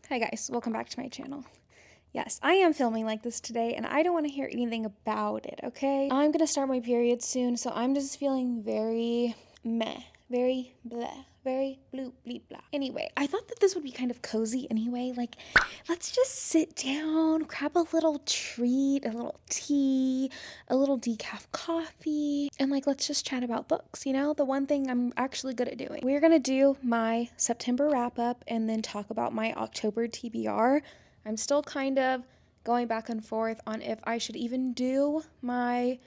Hi guys, welcome back to my channel. Yes, I am filming like this today and I don't want to hear anything about it, okay? I'm gonna start my period soon, so I'm just feeling very meh, very bleh, very blue, bleep, blah. Anyway, I thought that this would be kind of cozy anyway. Like, let's just sit down, grab a little treat, a little tea, a little decaf coffee, and like, let's just chat about books, you know? The one thing I'm actually good at doing. We're gonna do my September wrap up and then talk about my October TBR. I'm still kind of going back and forth on if I should even do my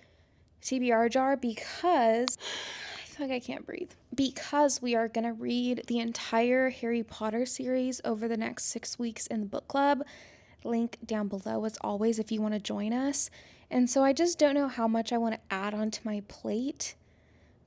TBR jar because I feel like I can't breathe. Because we are going to read the entire Harry Potter series over the next 6 weeks in the book club. Link down below as always if you want to join us. And so I just don't know how much I want to add onto my plate.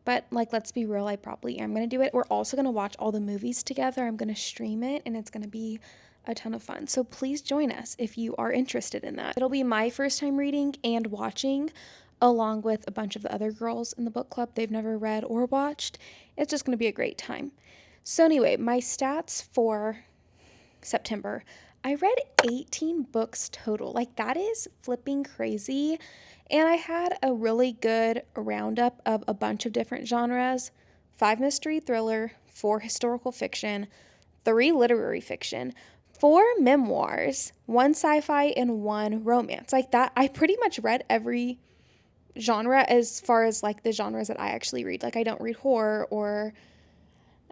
But like, let's be real, I probably am going to do it. We're also going to watch all the movies together. I'm going to stream it and it's going to be a ton of fun. So please join us if you are interested in that. It'll be my first time reading and watching along with a bunch of the other girls in the book club. They've never read or watched. It's just going to be a great time. So anyway, my stats for September, I read 18 books total. Like, that is flipping crazy. And I had a really good roundup of a bunch of different genres: 5 mystery thriller, 4 historical fiction, 3 literary fiction, 4 memoirs, 1 sci-fi, and 1 romance. Like that, I pretty much read every genre as far as like the genres that I actually read. Like, I don't read horror or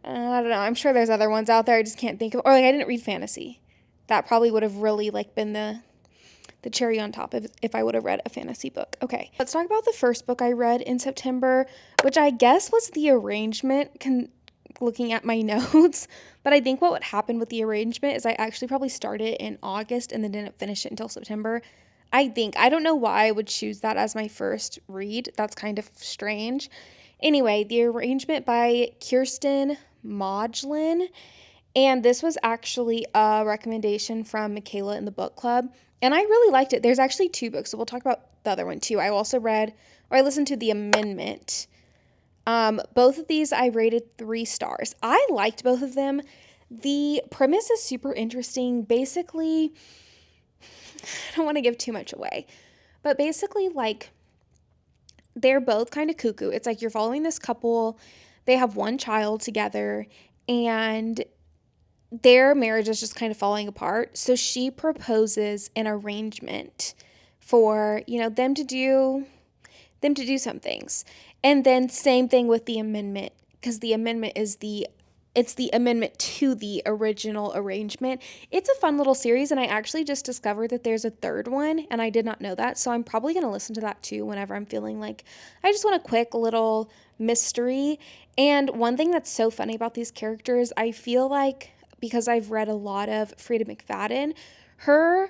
I don't know. I'm sure there's other ones out there. I just can't think of. Or like, I didn't read fantasy. That probably would have really like been the cherry on top if I would have read a fantasy book. Okay, let's talk about the first book I read in September, which I guess was The Arrangement, looking at my notes. But I think what would happen with The Arrangement is I actually probably started in August and then didn't finish it until September. I don't know why I would choose that as my first read. That's kind of strange. Anyway, The Arrangement by Kirsten Modglin. And this was actually a recommendation from Michaela in the book club. And I really liked it. There's actually 2 books, so we'll talk about the other one too. I also read, or I listened to The Amendment. Both of these I rated 3 stars. I liked both of them. The premise is super interesting. Basically, I don't want to give too much away, but basically, like, they're both kind of cuckoo. It's like you're following this couple. They have 1 child together, and their marriage is just kind of falling apart. So she proposes an arrangement for, them to do some things. And then same thing with the amendment, because the amendment is it's the amendment to the original arrangement. It's a fun little series, and I actually just discovered that there's a 3rd one, and I did not know that. So I'm probably going to listen to that too whenever I'm feeling like I just want a quick little mystery. And one thing that's so funny about these characters, I feel like, because I've read a lot of Frida McFadden, her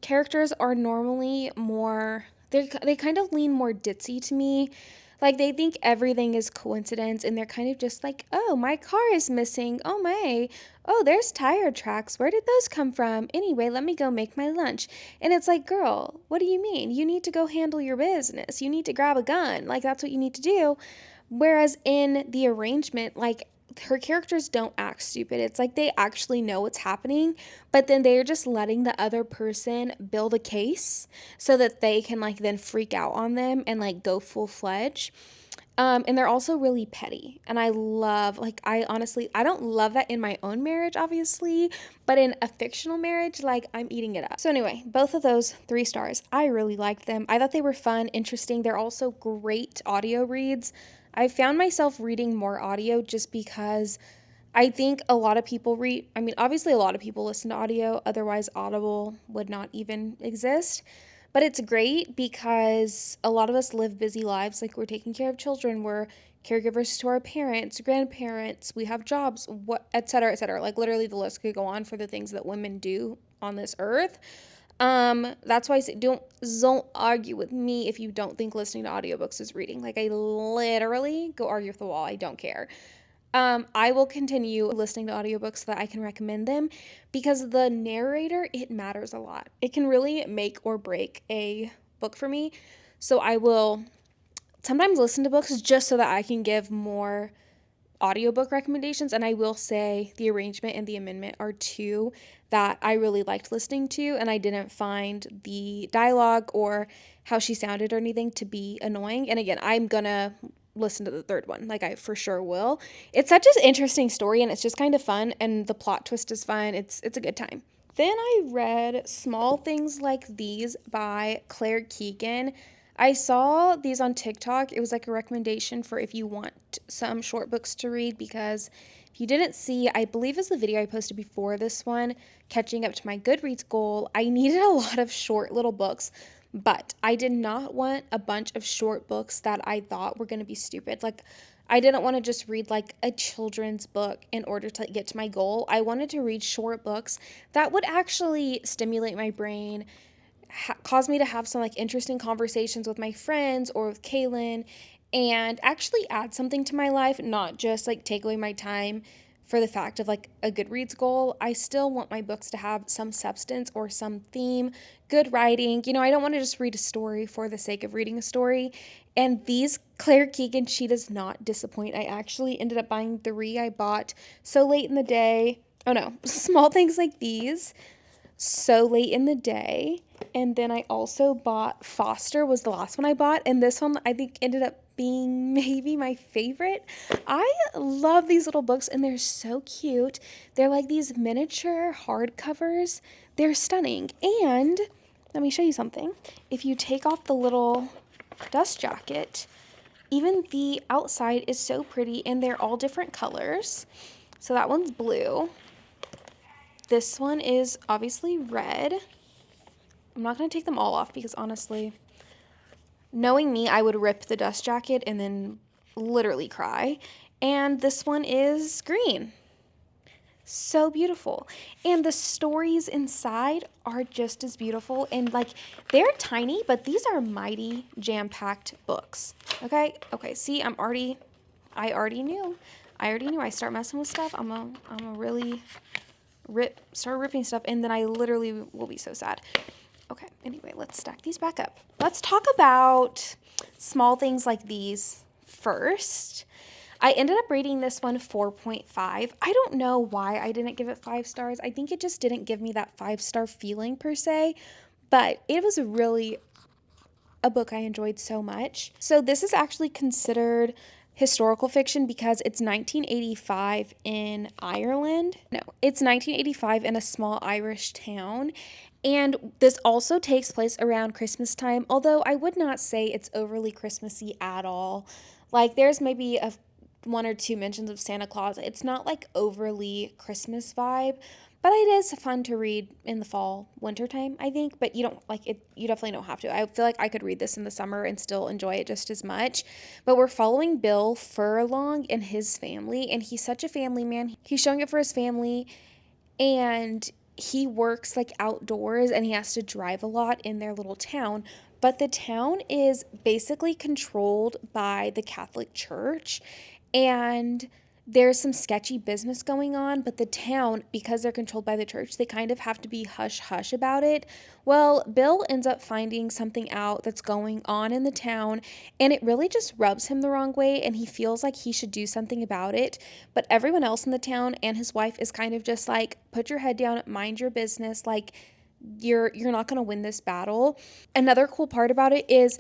characters are normally more, they kind of lean more ditzy to me. Like, they think everything is coincidence, and they're kind of just like, oh, my car is missing. Oh my. Oh, there's tire tracks. Where did those come from? Anyway, let me go make my lunch. And it's like, girl, what do you mean? You need to go handle your business. You need to grab a gun. Like, that's what you need to do. Whereas in The Arrangement, like, her characters don't act stupid. It's like they actually know what's happening, but then they're just letting the other person build a case so that they can like then freak out on them and like go full-fledged. And they're also really petty. And I love, like, I honestly, I don't love that in my own marriage, obviously, but in a fictional marriage, like, I'm eating it up. So anyway, both of those 3 stars, I really liked them. I thought they were fun, interesting. They're also great audio reads. I found myself reading more audio just because I think a lot of people obviously a lot of people listen to audio, otherwise Audible would not even exist. But it's great because a lot of us live busy lives. Like, we're taking care of children, we're caregivers to our parents, grandparents, we have jobs, et cetera, et cetera. Like, literally the list could go on for the things that women do on this earth. That's why I say don't argue with me if you don't think listening to audiobooks is reading. Like, I literally go argue with the wall. I don't care. I will continue listening to audiobooks so that I can recommend them, because the narrator, it matters a lot. It can really make or break a book for me. So I will sometimes listen to books just so that I can give more audiobook recommendations, and I will say The Arrangement and The Amendment are two that I really liked listening to, and I didn't find the dialogue or how she sounded or anything to be annoying. And again, I'm gonna listen to the third one, like I for sure will. It's such an interesting story, and it's just kind of fun, and the plot twist is fun. It's a good time. Then I read Small Things Like These by Claire Keegan. I saw these on TikTok. It was like a recommendation for if you want some short books to read, because if you didn't see, I believe is the video I posted before this one, catching up to my Goodreads goal, I needed a lot of short little books, but I did not want a bunch of short books that I thought were going to be stupid. Like, I didn't want to just read like a children's book in order to get to my goal. I wanted to read short books that would actually stimulate my brain, cause me to have some like interesting conversations with my friends or with Kaylin, and actually add something to my life, not just like take away my time for the fact of like a Goodreads goal. I still want my books to have some substance or some theme, good writing. I don't want to just read a story for the sake of reading a story. And these Claire Keegan, she does not disappoint. I actually ended up buying 3. I bought So Late in the Day. Oh no, Small Things Like These, So Late in the Day. And then I also bought Foster, was the last one I bought. And this one I think ended up being maybe my favorite. I love these little books, and they're so cute. They're like these miniature hardcovers. They're stunning. And let me show you something. If you take off the little dust jacket, even the outside is so pretty, and they're all different colors. So that one's blue. This one is obviously red. I'm not going to take them all off because honestly, knowing me, I would rip the dust jacket and then literally cry. And this one is green. So beautiful. And the stories inside are just as beautiful. And like, they're tiny, but these are mighty jam-packed books. Okay, see, I already knew. I start messing with stuff, I'm a really start ripping stuff, and then I literally will be so sad. Okay, anyway, let's stack these back up. Let's talk about Small Things Like These first. I ended up rating this one 4.5. I don't know why I didn't give it 5 stars. I think it just didn't give me that 5-star feeling per se, but it was really a book I enjoyed so much. So this is actually considered historical fiction because it's 1985 in Ireland. No, it's 1985 in a small Irish town. And this also takes place around Christmas time, although I would not say it's overly Christmassy at all. Like, there's maybe 1 or 2 mentions of Santa Claus. It's not like overly Christmas vibe, but it is fun to read in the fall, winter time, I think. But you don't like it. You definitely don't have to. I feel like I could read this in the summer and still enjoy it just as much. But we're following Bill Furlong and his family, and he's such a family man. He's showing up for his family, and he works like outdoors, and he has to drive a lot in their little town. But the town is basically controlled by the Catholic Church, and there's some sketchy business going on, but the town, because they're controlled by the church, they kind of have to be hush-hush about it. Well, Bill ends up finding something out that's going on in the town, and it really just rubs him the wrong way, and he feels like he should do something about it. But everyone else in the town and his wife is kind of just like, put your head down, mind your business, like, you're not going to win this battle. Another cool part about it is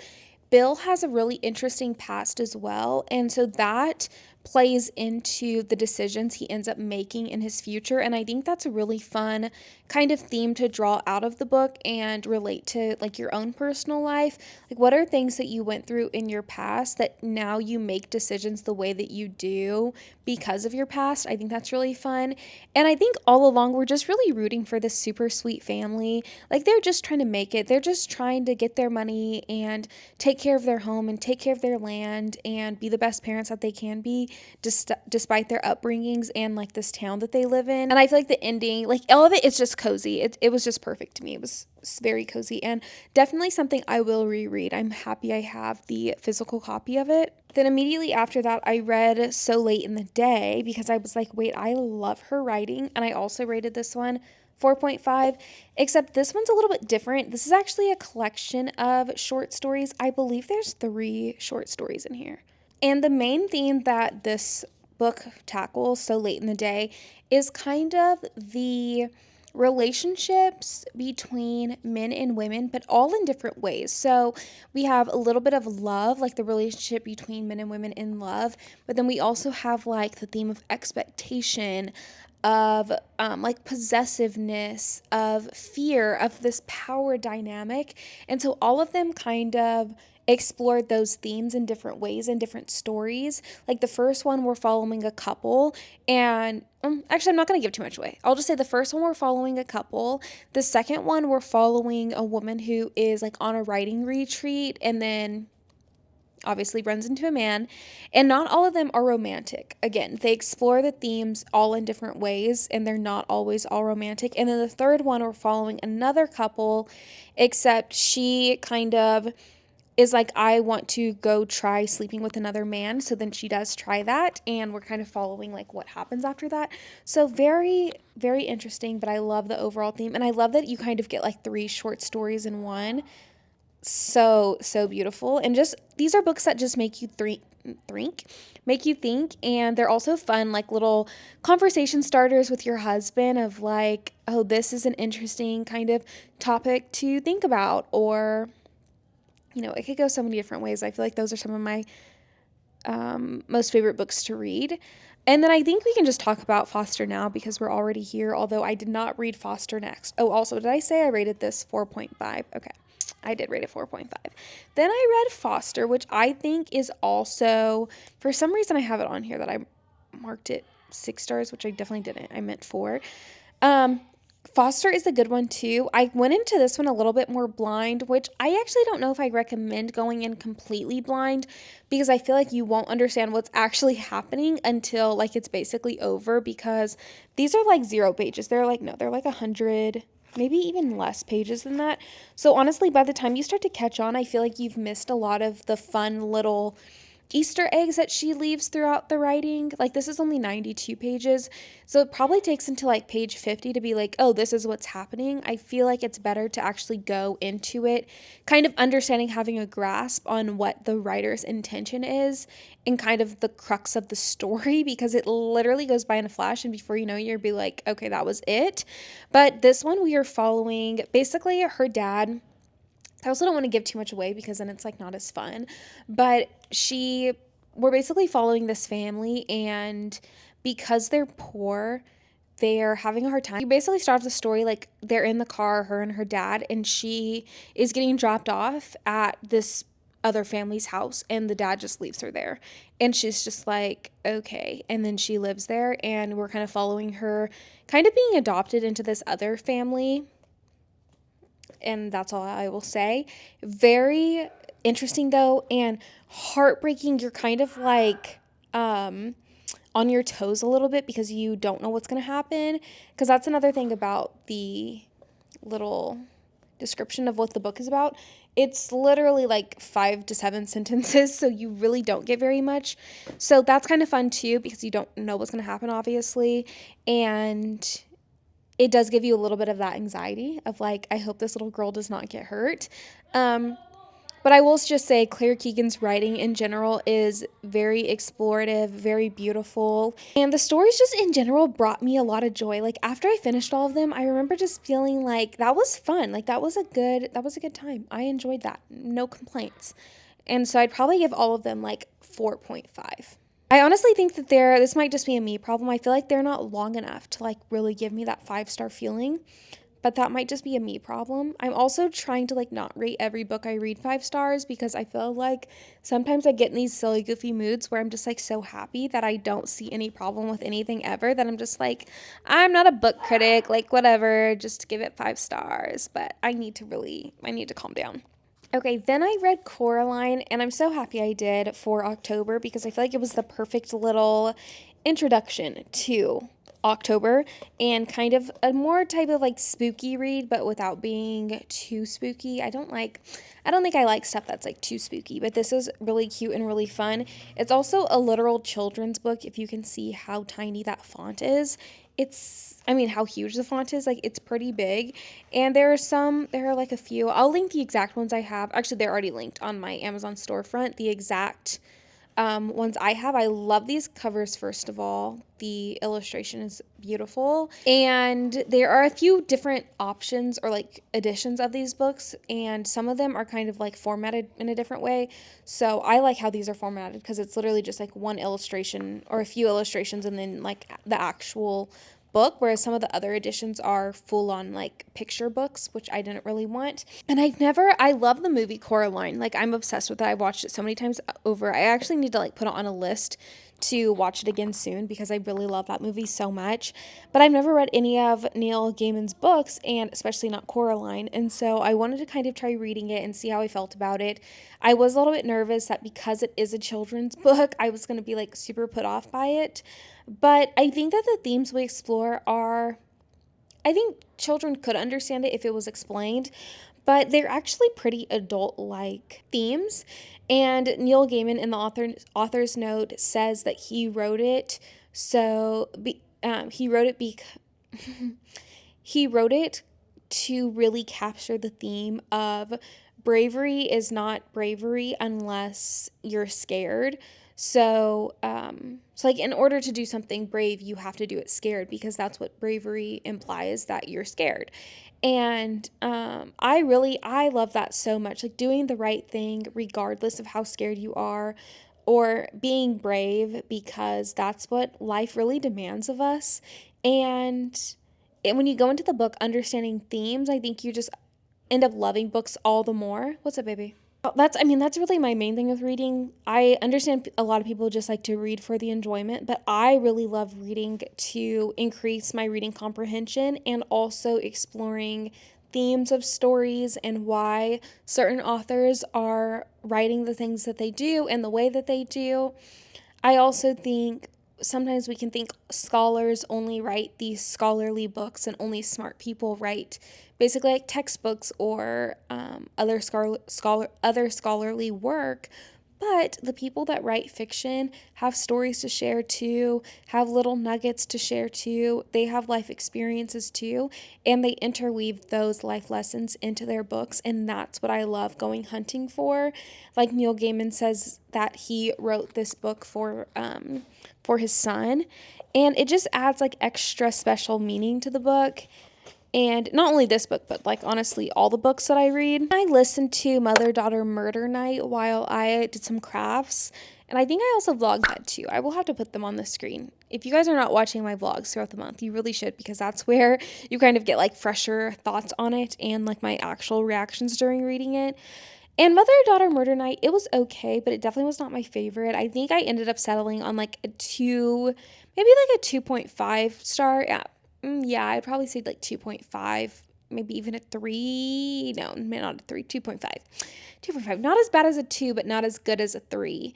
Bill has a really interesting past as well, and so that plays into the decisions he ends up making in his future, and I think that's a really fun kind of theme to draw out of the book and relate to like your own personal life. Like, what are things that you went through in your past that now you make decisions the way that you do because of your past? I think that's really fun, and I think all along we're just really rooting for this super sweet family. Like, they're just trying to make it. They're just trying to get their money and take care of their home and take care of their land and be the best parents that they can be, despite their upbringings and like this town that they live in. And I feel like the ending, like all of it is just cozy. It was just perfect to me. It was very cozy and definitely something I will reread. I'm happy I have the physical copy of it. Then immediately after that, I read So Late in the Day because I was like, wait, I love her writing. And I also rated this one 4.5, except this one's a little bit different. This is actually a collection of short stories. I believe there's 3 short stories in here. And the main theme that this book tackles so late in the day is kind of the relationships between men and women, but all in different ways. So we have a little bit of love, like the relationship between men and women in love, but then we also have like the theme of expectation, of like possessiveness, of fear, of this power dynamic. And so all of them kind of explored those themes in different ways in different stories. Like the first one, we're following a couple, and actually, I'm not going to give too much away. I'll just say the first one, we're following a couple. The second one, we're following a woman who is like on a writing retreat and then obviously runs into a man, and not all of them are romantic. Again, they explore the themes all in different ways, and they're not always all romantic. And then the third one, we're following another couple, except she kind of is like, I want to go try sleeping with another man. So then she does try that, and we're kind of following like what happens after that. So very, very interesting, but I love the overall theme. And I love that you kind of get like 3 short stories in one. So beautiful. And just, these are books that just make you make you think. And they're also fun, like little conversation starters with your husband of like, oh, this is an interesting kind of topic to think about, or it could go so many different ways. I feel like those are some of my most favorite books to read. And then I think we can just talk about Foster now because we're already here, although I did not read Foster next. Oh, also, did I say I rated this 4.5? Okay, I did rate it 4.5. Then I read Foster, which I think is also, for some reason I have it on here that I marked it 6 stars, which I definitely didn't. I meant 4. Foster is a good one too. I went into this one a little bit more blind, which I actually don't know if I recommend going in completely blind, because I feel like you won't understand what's actually happening until like it's basically over, because these are like 0 pages. They're like 100, maybe even less pages than that. So honestly, by the time you start to catch on, I feel like you've missed a lot of the fun little Easter eggs that she leaves throughout the writing. Like, this is only 92 pages, so it probably takes until like page 50 to be like, oh, this is what's happening. I feel like it's better to actually go into it kind of understanding, having a grasp on what the writer's intention is and kind of the crux of the story, because it literally goes by in a flash, and before you know it, you'll be like, okay, that was it. But this one, we are following basically her dad. I also don't want to give too much away because then it's like not as fun, but we're basically following this family, and because they're poor, they're having a hard time. You basically start off the story like they're in the car, her and her dad, and she is getting dropped off at this other family's house, and the dad just leaves her there, and she's just like, okay. And then she lives there, and we're kind of following her kind of being adopted into this other family. And that's all I will say. Very interesting though, and heartbreaking. You're kind of like on your toes a little bit because you don't know what's going to happen, because that's another thing about the little description of what the book is about. It's literally like 5 to 7 sentences, so you really don't get very much. So that's kind of fun too, because you don't know what's going to happen, obviously. And it does give you a little bit of that anxiety of like, I hope this little girl does not get hurt. But I will just say Claire Keegan's writing in general is very explorative, very beautiful. And the stories just in general brought me a lot of joy. Like after I finished all of them, I remember just feeling like that was fun. Like that was a good time. I enjoyed that. No complaints. And so I'd probably give all of them like 4.5. I honestly think that this might just be a me problem. I feel like they're not long enough to like really give me that 5-star feeling, but that might just be a me problem. I'm also trying to like not rate every book I read 5 stars, because I feel like sometimes I get in these silly goofy moods where I'm just like so happy that I don't see any problem with anything ever, that I'm just like, I'm not a book critic, like whatever, just give it 5 stars. But I need to calm down. Okay, then I read Coraline, and I'm so happy I did for October, because I feel like it was the perfect little introduction to October, and kind of a more type of like spooky read, but without being too spooky. I don't think I like stuff that's like too spooky, but this is really cute and really fun. It's also a literal children's book, if you can see how tiny that font is. How huge the font is, like it's pretty big. And there are like a few, I'll link the exact ones I have. Actually, they're already linked on my Amazon storefront, the exact ones I have. I love these covers, first of all. The illustration is beautiful. And there are a few different options or like editions of these books, and some of them are kind of like formatted in a different way. So I like how these are formatted because it's literally just like one illustration or a few illustrations and then like the actual book, whereas some of the other editions are full on like picture books, which I didn't really want. And I love the movie Coraline. Like, I'm obsessed with it. I've watched it so many times over. I actually need to like put it on a list to watch it again soon because I really love that movie so much. But I've never read any of Neil Gaiman's books, and especially not Coraline. And so I wanted to kind of try reading it and see how I felt about it. I was a little bit nervous that because it is a children's book, I was going to be like super put off by it. But I think that the themes we explore are, I think children could understand it if it was explained, but they're actually pretty adult-like themes. And Neil Gaiman in the author's note says that he wrote it he wrote it to really capture the theme of bravery is not bravery unless you're scared. So like in order to do something brave, you have to do it scared because that's what bravery implies, that you're scared. And I love that so much. Like doing the right thing regardless of how scared you are, or being brave because that's what life really demands of us. And when you go into the book understanding themes, I think you just end up loving books all the more. What's up, baby? That's really my main thing with reading. I understand a lot of people just like to read for the enjoyment, but I really love reading to increase my reading comprehension and also exploring themes of stories and why certain authors are writing the things that they do and the way that they do. I also think sometimes we can think scholars only write these scholarly books and only smart people write basically like textbooks or other scholarly work. But the people that write fiction have stories to share too, have little nuggets to share too. They have life experiences too, and they interweave those life lessons into their books, and that's what I love going hunting for. Like Neil Gaiman says that he wrote this book for his son, and it just adds like extra special meaning to the book. And not only this book, but like honestly, all the books that I read. I listened to Mother-Daughter Murder Night while I did some crafts. And I think I also vlogged that too. I will have to put them on the screen. If you guys are not watching my vlogs throughout the month, you really should, because that's where you kind of get like fresher thoughts on it and like my actual reactions during reading it. And Mother-Daughter Murder Night, it was okay, but it definitely was not my favorite. I think I ended up settling on like a 2, maybe like a 2.5 star. Yeah, I'd probably say like 2.5, maybe even a 3. No, not a 3, 2.5. 2.5. Not as bad as a 2, but not as good as a 3.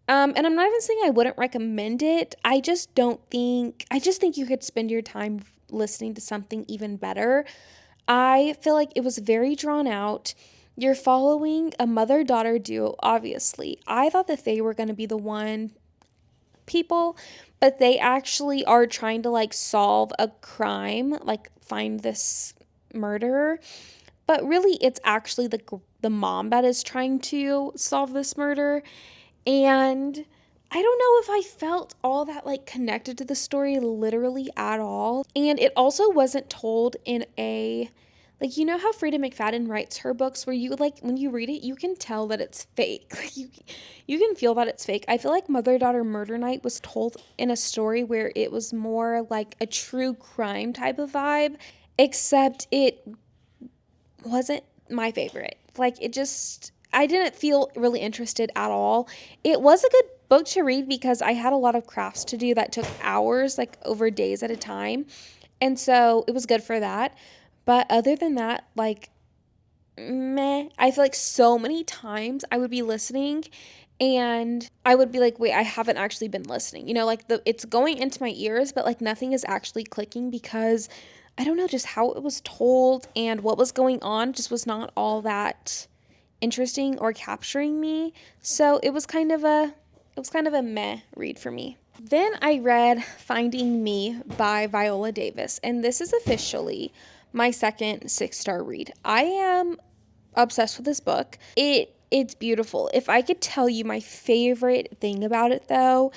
And I'm not even saying I wouldn't recommend it. I just think you could spend your time listening to something even better. I feel like it was very drawn out. You're following a mother-daughter duo, obviously. I thought that they were going to be the one people, but they actually are trying to like solve a crime, like find this murderer. But really, it's actually the mom that is trying to solve this murder. And I don't know if I felt all that like connected to the story literally at all. And it also wasn't told in a, like, you know how Frida McFadden writes her books where you like when you read it you can tell that it's fake. Like you can feel that it's fake. I feel like Mother-Daughter Murder Night was told in a story where it was more like a true crime type of vibe, except it wasn't my favorite. Like I didn't feel really interested at all. It was a good book to read because I had a lot of crafts to do that took hours, like over days at a time. And so it was good for that. But other than that, like, meh. I feel like so many times I would be listening and I would be like, wait, I haven't actually been listening. You know, like it's going into my ears, but like nothing is actually clicking because I don't know, just how it was told and what was going on just was not all that interesting or capturing me. So it was kind of a meh read for me. Then I read Finding Me by Viola Davis, and this is officially my second 6-star read. I am obsessed with this book. It It's beautiful. If I could tell you my favorite thing about it, though,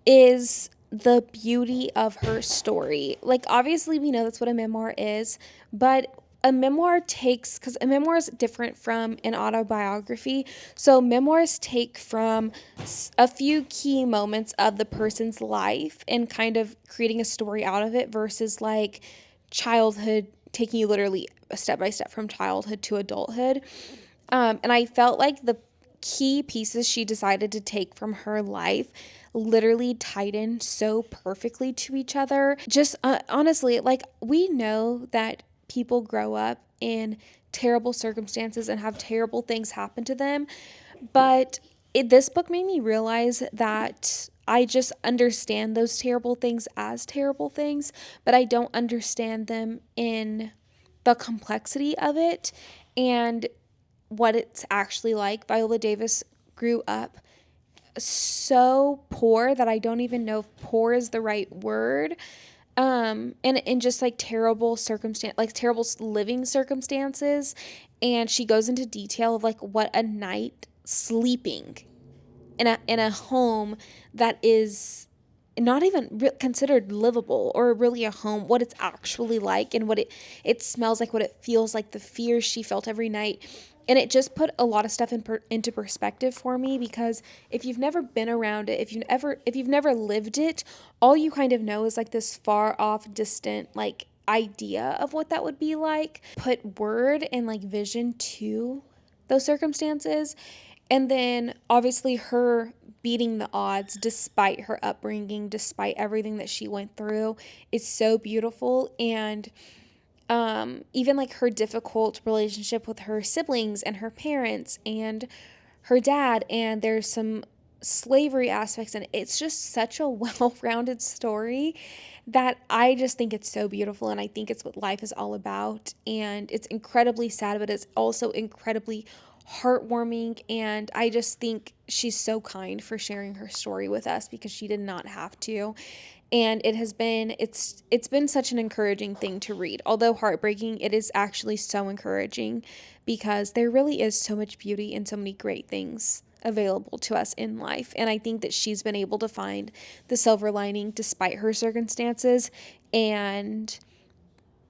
is the beauty of her story. Like, obviously, we know that's what a memoir is, but a memoir takes, because a memoir is different from an autobiography. So, memoirs take from a few key moments of the person's life and kind of creating a story out of it versus like childhood, taking you literally a step by step from childhood to adulthood. And I felt like the key pieces she decided to take from her life literally tied in so perfectly to each other. Just honestly, like, we know that people grow up in terrible circumstances and have terrible things happen to them, but this book made me realize that I just understand those terrible things as terrible things, but I don't understand them in the complexity of it and what it's actually like. Viola Davis grew up so poor that I don't even know if poor is the right word. And in just like terrible circumstance, like terrible living circumstances. And she goes into detail of like what a night sleeping in a home that is not even considered livable or really a home, what it's actually like and what it smells like, what it feels like, the fears she felt every night. And it just put a lot of stuff into perspective for me, because if you've never been around it, if you've never lived it, all you kind of know is like this far off distant like idea of what that would be like. Put word and like vision to those circumstances. And then obviously her beating the odds despite her upbringing, despite everything that she went through, is so beautiful. And even like her difficult relationship with her siblings and her parents and her dad, and there's some slavery aspects, and it's just such a well-rounded story that I just think it's so beautiful, and I think it's what life is all about. And it's incredibly sad, but it's also incredibly heartwarming, and I just think she's so kind for sharing her story with us, because she did not have to. And it's been such an encouraging thing to read. Although heartbreaking, it is actually so encouraging, because there really is so much beauty and so many great things available to us in life. And I think that she's been able to find the silver lining despite her circumstances. And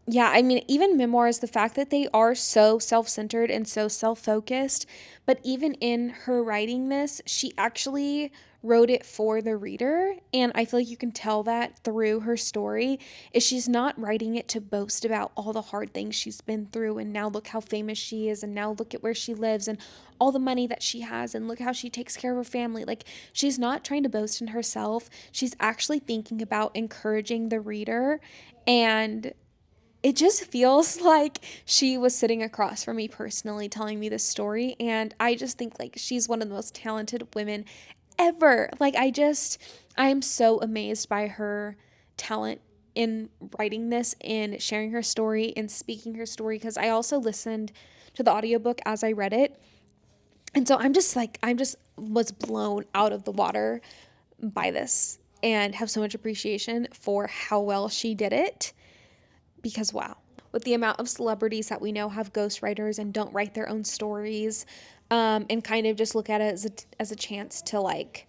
yeah, I mean, even memoirs, the fact that they are so self-centered and so self-focused, but even in her writing this, she actually wrote it for the reader, and I feel like you can tell that through her story, is she's not writing it to boast about all the hard things she's been through, and now look how famous she is, and now look at where she lives, and all the money that she has, and look how she takes care of her family. Like, she's not trying to boast in herself. She's actually thinking about encouraging the reader, and it just feels like she was sitting across from me personally telling me this story. And I just think like she's one of the most talented women ever. Like, I am so amazed by her talent in writing this and sharing her story and speaking her story, because I also listened to the audiobook as I read it. And so I'm just was blown out of the water by this, and have so much appreciation for how well she did it. Because wow, with the amount of celebrities that we know have ghostwriters and don't write their own stories, and kind of just look at it as a chance to like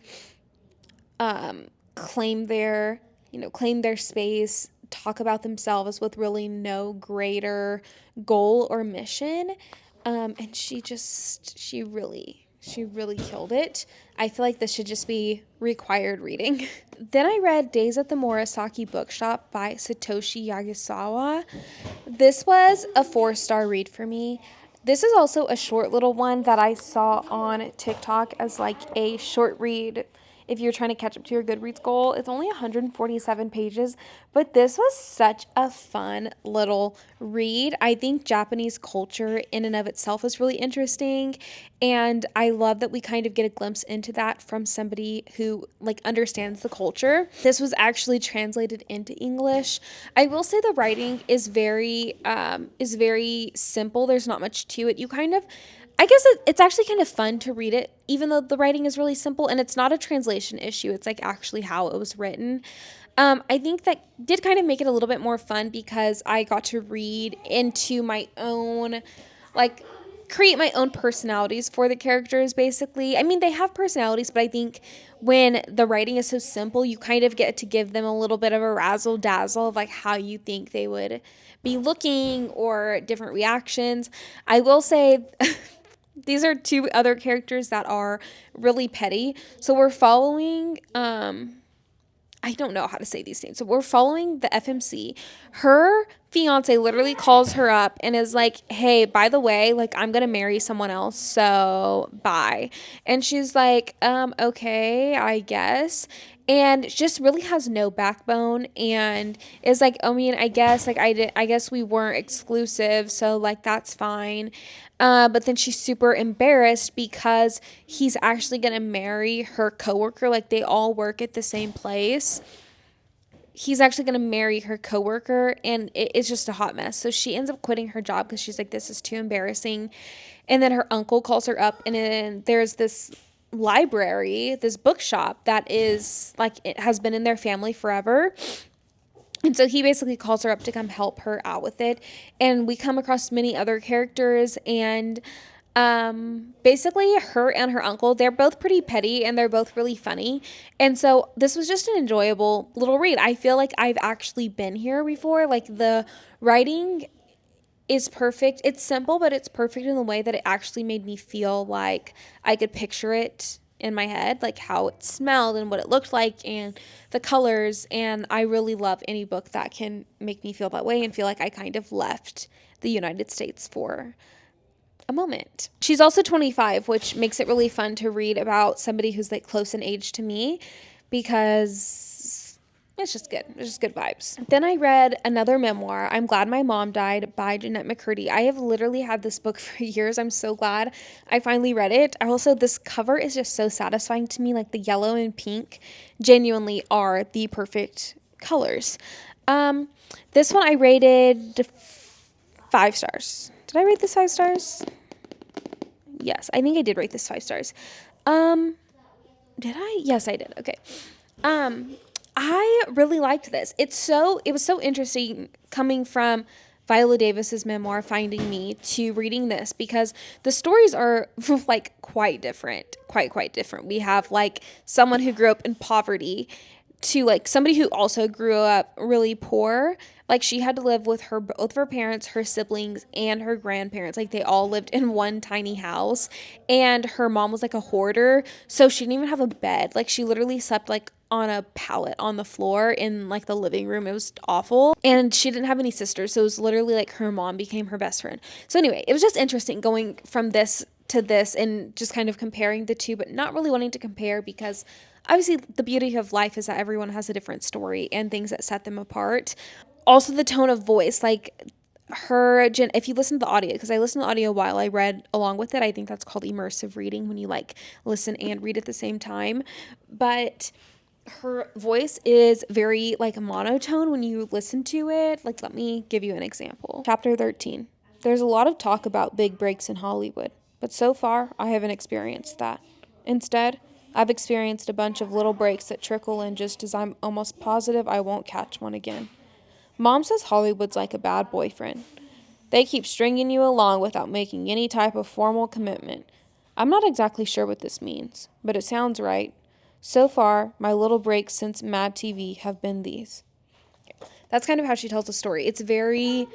claim their claim their space, talk about themselves with really no greater goal or mission. And she really killed it. I feel like this should just be required reading. Then I read Days at the Murasaki Bookshop by Satoshi Yagasawa. This was a 4-star read for me. This is also a short little one that I saw on TikTok as like a short read if you're trying to catch up to your Goodreads goal. It's only 147 pages, but this was such a fun little read. I think Japanese culture in and of itself is really interesting, and I love that we kind of get a glimpse into that from somebody who like understands the culture. This was actually translated into English. I will say the writing is very simple. There's not much to it. You kind of, I guess it's actually kind of fun to read it, even though the writing is really simple, and it's not a translation issue. It's like actually how it was written. I think that did kind of make it a little bit more fun, because I got to read into my own, like, create my own personalities for the characters, basically. I mean, they have personalities, but I think when the writing is so simple, you kind of get to give them a little bit of a razzle dazzle of like how you think they would be looking or different reactions. I will say these are two other characters that are really petty. So we're following I don't know how to say these names. So we're following the FMC. Her fiance literally calls her up and is like, "Hey, by the way, like I'm gonna marry someone else, so bye." And she's like, okay, I guess. And just really has no backbone and is like, I mean, I guess like I guess we weren't exclusive, so like that's fine. But then she's super embarrassed because he's actually gonna marry her coworker. Like they all work at the same place. He's actually gonna marry her coworker, and it's just a hot mess. So she ends up quitting her job because she's like, this is too embarrassing. And then her uncle calls her up, and then there's this library, this bookshop that is like it has been in their family forever. And so he basically calls her up to come help her out with it. And we come across many other characters. And basically, her and her uncle, they're both pretty petty and they're both really funny. And so this was just an enjoyable little read. I feel like I've actually been here before. Like the writing is perfect. It's simple, but it's perfect in the way that it actually made me feel like I could picture it in my head, like how it smelled and what it looked like and the colors. And I really love any book that can make me feel that way and feel like I kind of left the United States for a moment. She's also 25, which makes it really fun to read about somebody who's like close in age to me because it's just good. It's just good vibes. Then I read another memoir, I'm Glad My Mom Died by Jeanette McCurdy. I have literally had this book for years. I'm so glad I finally read it. Also, this cover is just so satisfying to me. Like the yellow and pink genuinely are the perfect colors. This one I rated 5 stars. Did I rate this 5 stars? Yes, I think I did rate this 5 stars. Did I? Yes, I did. Okay. I really liked this. It was so interesting coming from Viola Davis's memoir, Finding Me, to reading this because the stories are like quite different, quite different. We have like someone who grew up in poverty to like somebody who also grew up really poor. Like she had to live with both of her parents, her siblings, and her grandparents. Like they all lived in one tiny house. And her mom was like a hoarder, so she didn't even have a bed. Like she literally slept like on a pallet on the floor in like the living room. It was awful. And she didn't have any sisters, so it was literally like her mom became her best friend. So anyway, it was just interesting going from this to this and just kind of comparing the two, but not really wanting to compare because obviously the beauty of life is that everyone has a different story and things that set them apart. Also the tone of voice, like if you listen to the audio, because I listened to the audio while I read along with it, I think that's called immersive reading, when you like listen and read at the same time. But her voice is very like monotone when you listen to it. Like, let me give you an example. Chapter 13. There's a lot of talk about big breaks in Hollywood, but so far I haven't experienced that. Instead, I've experienced a bunch of little breaks that trickle in just as I'm almost positive I won't catch one again. Mom says Hollywood's like a bad boyfriend. They keep stringing you along without making any type of formal commitment. I'm not exactly sure what this means, but it sounds right. So far, my little breaks since Mad TV have been these. That's kind of how she tells the story. It's very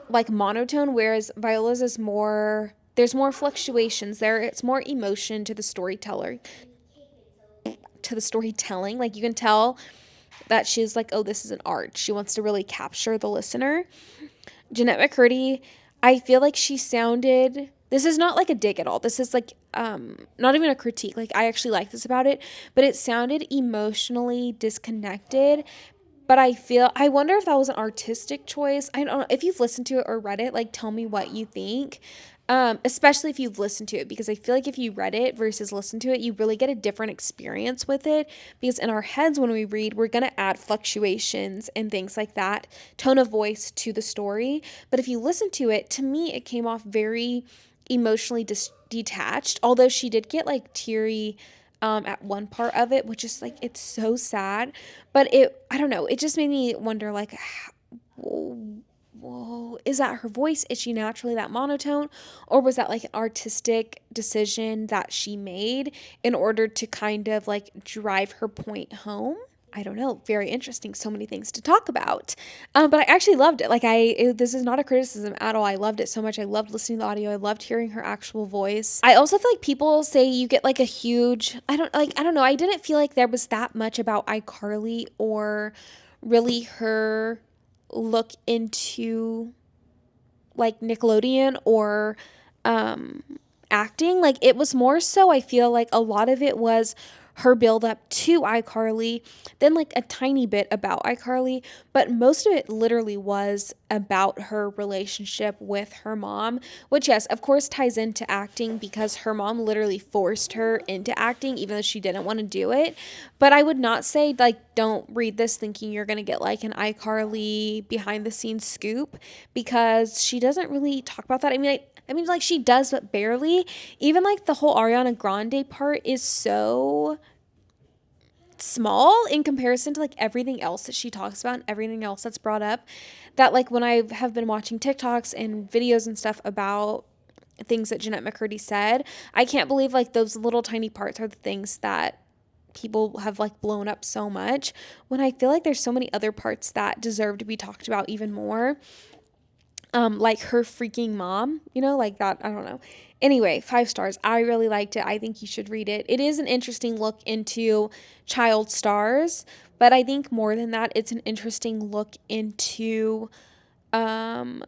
like monotone, whereas Viola's is more, there's more fluctuations there. It's more emotion to the storytelling. Like you can tell that she's like, oh, this is an art. She wants to really capture the listener. Jeanette McCurdy, I feel like she sounded, this is not like a dig at all. This is like not even a critique. Like I actually like this about it, but it sounded emotionally disconnected. But I wonder if that was an artistic choice. I don't know. If you've listened to it or read it, like tell me what you think. Especially if you've listened to it, because I feel like if you read it versus listen to it, you really get a different experience with it, because in our heads when we read, we're going to add fluctuations and things like that, tone of voice to the story. But if you listen to it, to me, it came off very emotionally detached, although she did get like teary at one part of it, which is like, it's so sad. But I don't know, it just made me wonder like, whoa, is that her voice? Is she naturally that monotone? Or was that like an artistic decision that she made in order to kind of like drive her point home? I don't know. Very interesting. So many things to talk about. But I actually loved it. This is not a criticism at all. I loved it so much. I loved listening to the audio. I loved hearing her actual voice. I also feel like people say you get like a huge, I don't know. I didn't feel like there was that much about iCarly or really her look into like Nickelodeon or um acting. Like it was more so, I feel like a lot of it was her build up to iCarly, then like a tiny bit about iCarly, but most of it literally was about her relationship with her mom, which yes, of course ties into acting because her mom literally forced her into acting even though she didn't want to do it. But I would not say like don't read this thinking you're going to get like an iCarly behind the scenes scoop because she doesn't really talk about that. I mean, like she does, but barely. Even like the whole Ariana Grande part is so small in comparison to like everything else that she talks about and everything else that's brought up that like when I have been watching TikToks and videos and stuff about things that Jeanette McCurdy said, I can't believe like those little tiny parts are the things that people have like blown up so much when I feel like there's so many other parts that deserve to be talked about even more. Like her freaking mom, like that. I don't know. Anyway, 5 stars. I really liked it. I think you should read it. It is an interesting look into child stars, but I think more than that, it's an interesting look into um,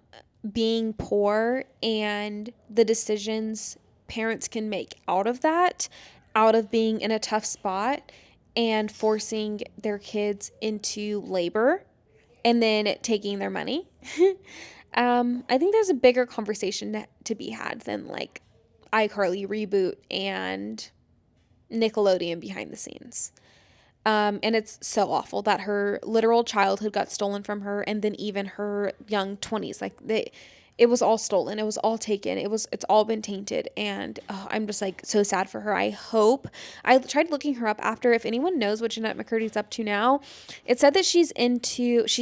being poor and the decisions parents can make out of that, out of being in a tough spot and forcing their kids into labor and then taking their money. I think there's a bigger conversation to be had than like iCarly reboot and Nickelodeon behind the scenes. And it's so awful that her literal childhood got stolen from her, and then even her young 20s, it was all stolen. It was all taken. It's all been tainted, and I'm just like so sad for her. I tried looking her up after. If anyone knows what Jeanette McCurdy's up to now, it said that she's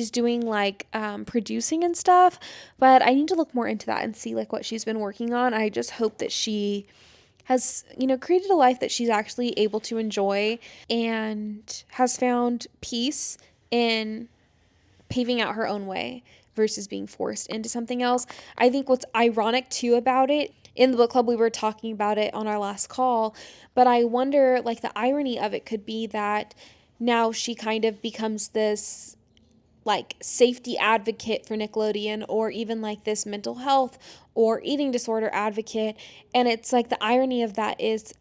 doing like producing and stuff, but I need to look more into that and see like what she's been working on. I just hope that she has, created a life that she's actually able to enjoy and has found peace in paving out her own way versus being forced into something else. I think what's ironic too about it, in the book club, we were talking about it on our last call, but I wonder, like, the irony of it could be that now she kind of becomes this like safety advocate for Nickelodeon or even like this mental health or eating disorder advocate. And it's like the irony of that is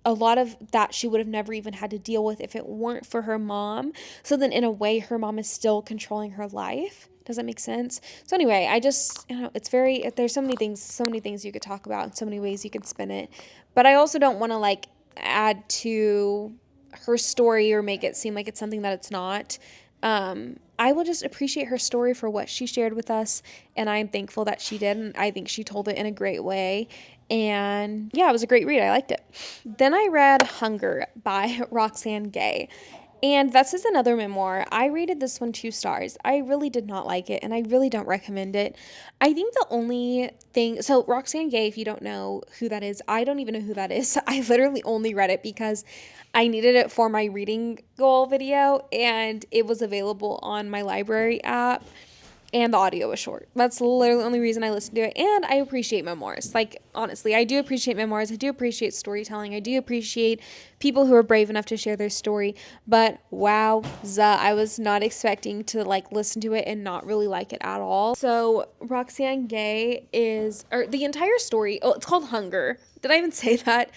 a lot of that she would have never even had to deal with if it weren't for her mom. So then in a way her mom is still controlling her life. Does that make sense? So anyway, I just, it's there's so many things you could talk about and so many ways you can spin it. But I also don't want to like add to her story or make it seem like it's something that it's not. I will just appreciate her story for what she shared with us, and I'm thankful that she did, and I think she told it in a great way. And yeah, it was a great read. I liked it. Then I read Hunger by Roxane Gay. And that's just another memoir. I rated this one 2 stars. I really did not like it, and I really don't recommend it. I think the only thing, so Roxane Gay, if you don't know who that is, I don't even know who that is. I literally only read it because I needed it for my reading goal video, and it was available on my library app and the audio was short. That's literally the only reason I listen to it. And I appreciate memoirs. Like, honestly, I do appreciate memoirs. I do appreciate storytelling. I do appreciate people who are brave enough to share their story. But wowza, I was not expecting to like listen to it and not really like it at all. So Roxane Gay or the entire story, it's called Hunger. Did I even say that?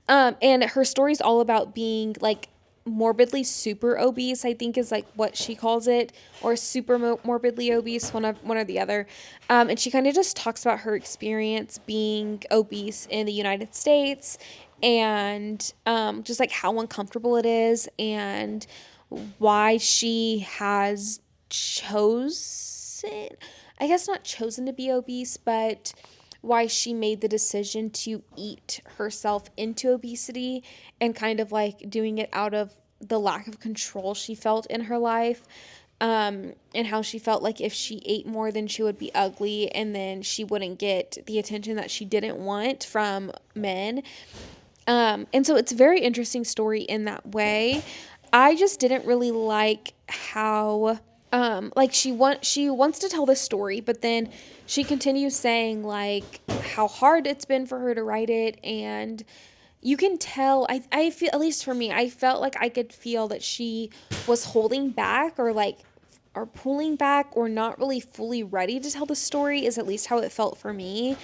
And her story is all about being like morbidly super obese, I think is like what she calls it, or super morbidly obese, one or the other. And she kind of just talks about her experience being obese in the United States and just like how uncomfortable it is and why she has chosen, I guess not chosen to be obese, but why she made the decision to eat herself into obesity and kind of like doing it out of the lack of control she felt in her life. and how she felt like if she ate more, then she would be ugly, and then she wouldn't get the attention that she didn't want from men. And so it's a very interesting story in that way. I just didn't really like how like she wants to tell this story, but then she continues saying like how hard it's been for her to write it, and you can tell, I feel, at least for me, I felt like I could feel that she was holding back, or like, or pulling back, or not really fully ready to tell the story, is at least how it felt for me.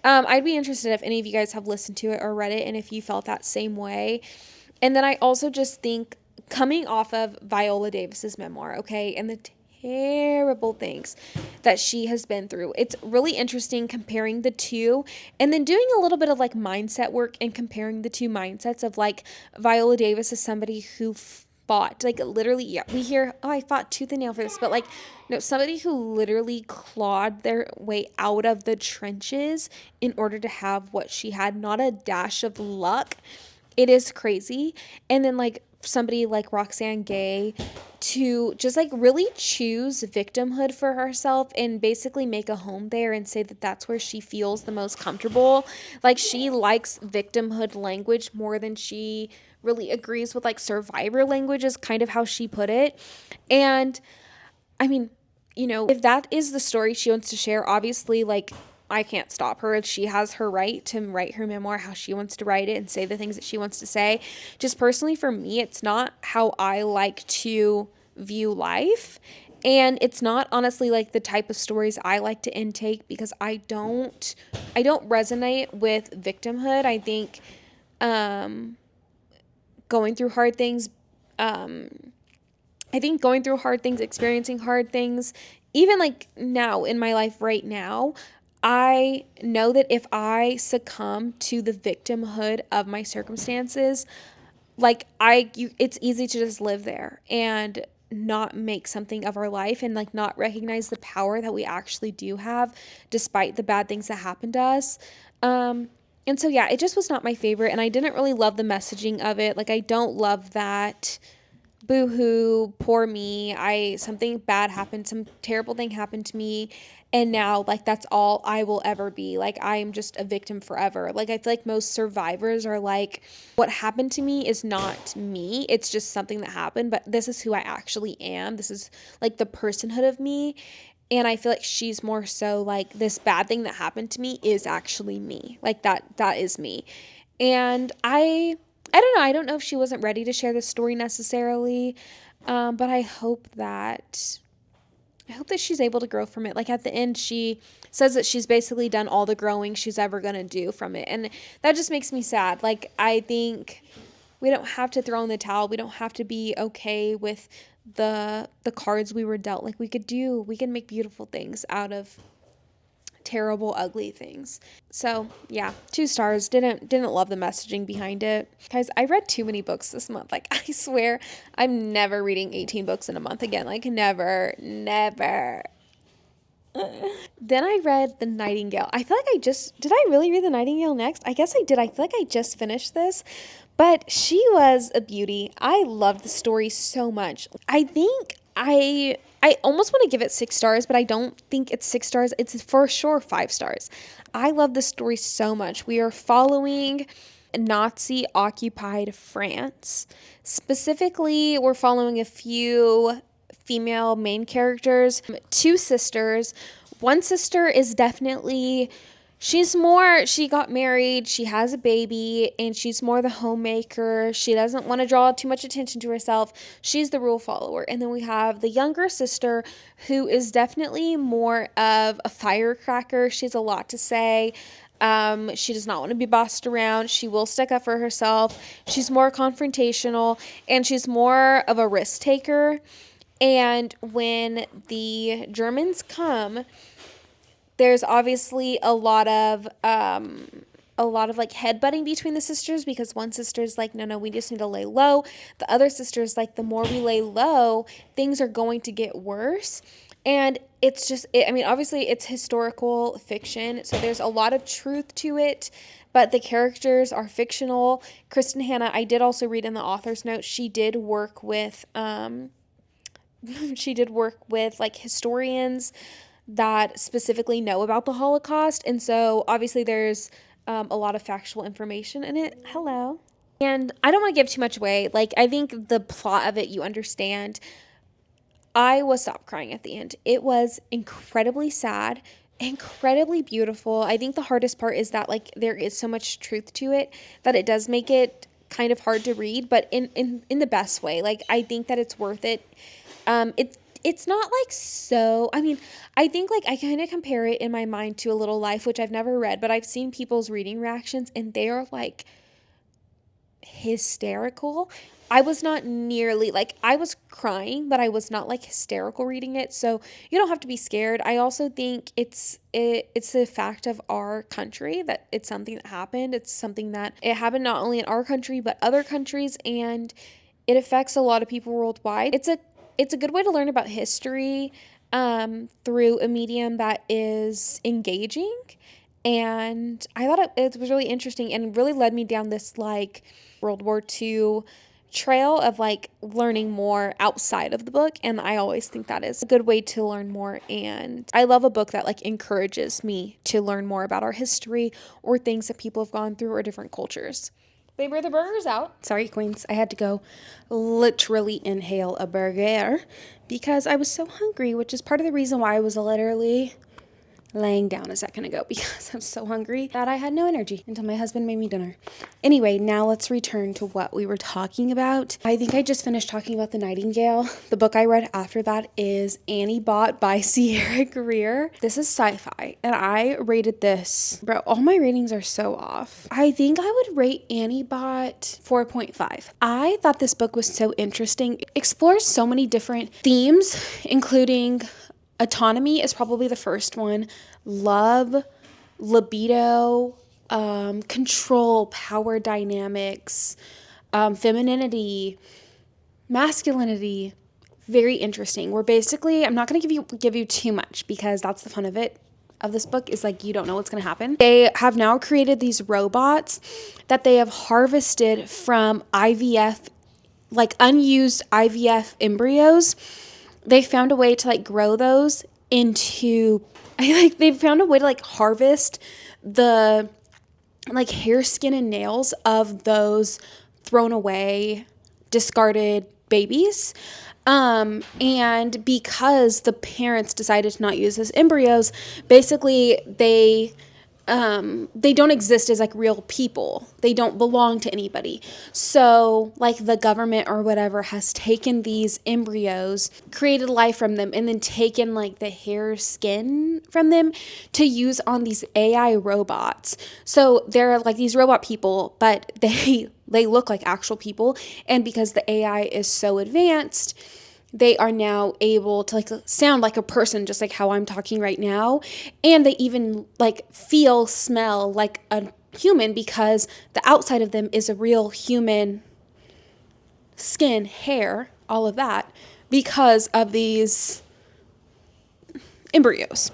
I'd be interested if any of you guys have listened to it or read it, and if you felt that same way. And then I also just think, coming off of Viola Davis's memoir, okay, and the terrible things that she has been through, it's really interesting comparing the two, and then doing a little bit of like mindset work and comparing the two mindsets of like Viola Davis is somebody who fought, like literally, yeah, we hear, oh, I fought tooth and nail for this, but like, no, somebody who literally clawed their way out of the trenches in order to have what she had, not a dash of luck. It is crazy. And then like somebody like Roxane Gay to just like really choose victimhood for herself and basically make a home there and say that that's where she feels the most comfortable. Like she likes victimhood language more than she really agrees with like survivor language, is kind of how she put it. And I mean, you know, if that is the story she wants to share, obviously, like, I can't stop her. She has her right to write her memoir how she wants to write it and say the things that she wants to say. Just personally, for me, it's not how I like to view life. And it's not honestly like the type of stories I like to intake, because I don't resonate with victimhood. I think going through hard things, experiencing hard things, even like now in my life right now, I know that if I succumb to the victimhood of my circumstances, like it's easy to just live there and not make something of our life, and like not recognize the power that we actually do have despite the bad things that happen to us. And so yeah, it just was not my favorite, and I didn't really love the messaging of it. Like I don't love that boo-hoo, poor me, something bad happened, some terrible thing happened to me, and now like that's all I will ever be. Like I am just a victim forever. Like I feel like most survivors are like, what happened to me is not me, it's just something that happened, but this is who I actually am, this is like the personhood of me. And I feel like she's more so like, this bad thing that happened to me is actually me, like that is me. And I don't know. I don't know if she wasn't ready to share this story necessarily, but I hope that she's able to grow from it. Like at the end, she says that she's basically done all the growing she's ever gonna do from it, and that just makes me sad. Like I think we don't have to throw in the towel. We don't have to be okay with the cards we were dealt. Like we can make beautiful things out of terrible, ugly things. So yeah, 2 stars. Didn't love the messaging behind it. Guys, I read too many books this month. Like I swear I'm never reading 18 books in a month again. Like never. Then I read The Nightingale. I feel like did I really read The Nightingale next? I guess I did. I feel like I just finished this. But she was a beauty. I loved the story so much. I think I almost want to give it 6 stars, but I don't think it's 6 stars. It's for sure 5 stars. I love the story so much. We are following Nazi occupied France. Specifically, we're following a few female main characters, 2 sisters. One sister is definitely, she got married, she has a baby, and she's more the homemaker. She doesn't want to draw too much attention to herself. She's the rule follower. And then we have the younger sister, who is definitely more of a firecracker. She has a lot to say. She does not want to be bossed around. She will stick up for herself. She's more confrontational, and she's more of a risk taker. And when the Germans come, there's obviously a lot of like headbutting between the sisters, because one sister's like, no, we just need to lay low. The other sister's like, the more we lay low, things are going to get worse. And it's just, I mean, obviously it's historical fiction, so there's a lot of truth to it, but the characters are fictional. Kristen Hanna, I did also read in the author's note, she did work with she did work with like historians that specifically know about the Holocaust. And so obviously there's a lot of factual information in it. Hello. And I don't want to give too much away. Like, I think the plot of it, you understand. I was stop crying at the end. It was incredibly sad, incredibly beautiful. I think the hardest part is that like there is so much truth to it that it does make it kind of hard to read, but in the best way. Like, I think that it's worth it. It's not like so, I mean, I think like I kind of compare it in my mind to A Little Life, which I've never read, but I've seen people's reading reactions and they are like hysterical. I was not nearly like, I was crying, but I was not like hysterical reading it. So you don't have to be scared. I also think it's a fact of our country that it's something that happened. It's something that it happened not only in our country but other countries, and it affects a lot of people worldwide. It's a good way to learn about history through a medium that is engaging. And I thought it was really interesting and really led me down this like World War II trail of like learning more outside of the book. And I always think that is a good way to learn more. And I love a book that like encourages me to learn more about our history or things that people have gone through or different cultures. Babe, the burger's out. Sorry, Queens. I had to go literally inhale a burger because I was so hungry, which is part of the reason why I was literally laying down a second ago because I'm so hungry that I had no energy until my husband made me dinner. Anyway, now let's return to what we were talking about. I think I just finished talking about The Nightingale. The book I read after that is Annie Bot by Sierra Greer. This is sci-fi, and I rated this. Bro, all my ratings are so off. I think I would rate Annie Bot 4.5. I thought this book was so interesting. It explores so many different themes, including autonomy is probably the first one. Love, libido, control, power dynamics, femininity, masculinity. Very interesting. We're basically, I'm not going to give you too much because that's the fun of it. Of this book is like you don't know what's going to happen. They have now created these robots that they have harvested from IVF, like unused IVF embryos. They found a way to like grow those into they've found a way to like harvest the like hair, skin, and nails of those thrown away, discarded babies. And because the parents decided to not use those embryos, basically they don't exist as like real people. They don't belong to anybody. So like the government or whatever has taken these embryos, created life from them, and then taken like the hair, skin from them to use on these AI robots. So they're like these robot people, but they look like actual people. And because the AI is so advanced, they are now able to like sound like a person, just like how I'm talking right now. And they even like feel, smell like a human because the outside of them is a real human skin, hair, all of that because of these embryos.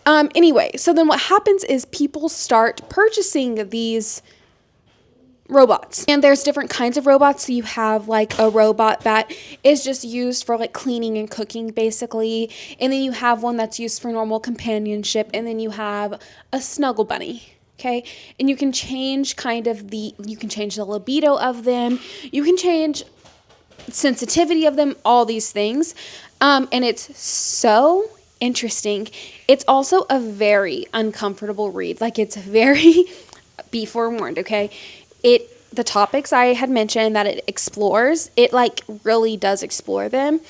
Anyway, so then what happens is people start purchasing these robots. And there's different kinds of robots. So you have like a robot that is just used for like cleaning and cooking basically. And then you have one that's used for normal companionship. And then you have a snuggle bunny. Okay. And you can change you can change the libido of them. You can change sensitivity of them, all these things. And it's so interesting. It's also a very uncomfortable read. Like it's very, be forewarned. Okay. The topics I had mentioned that it explores, it like really does explore them.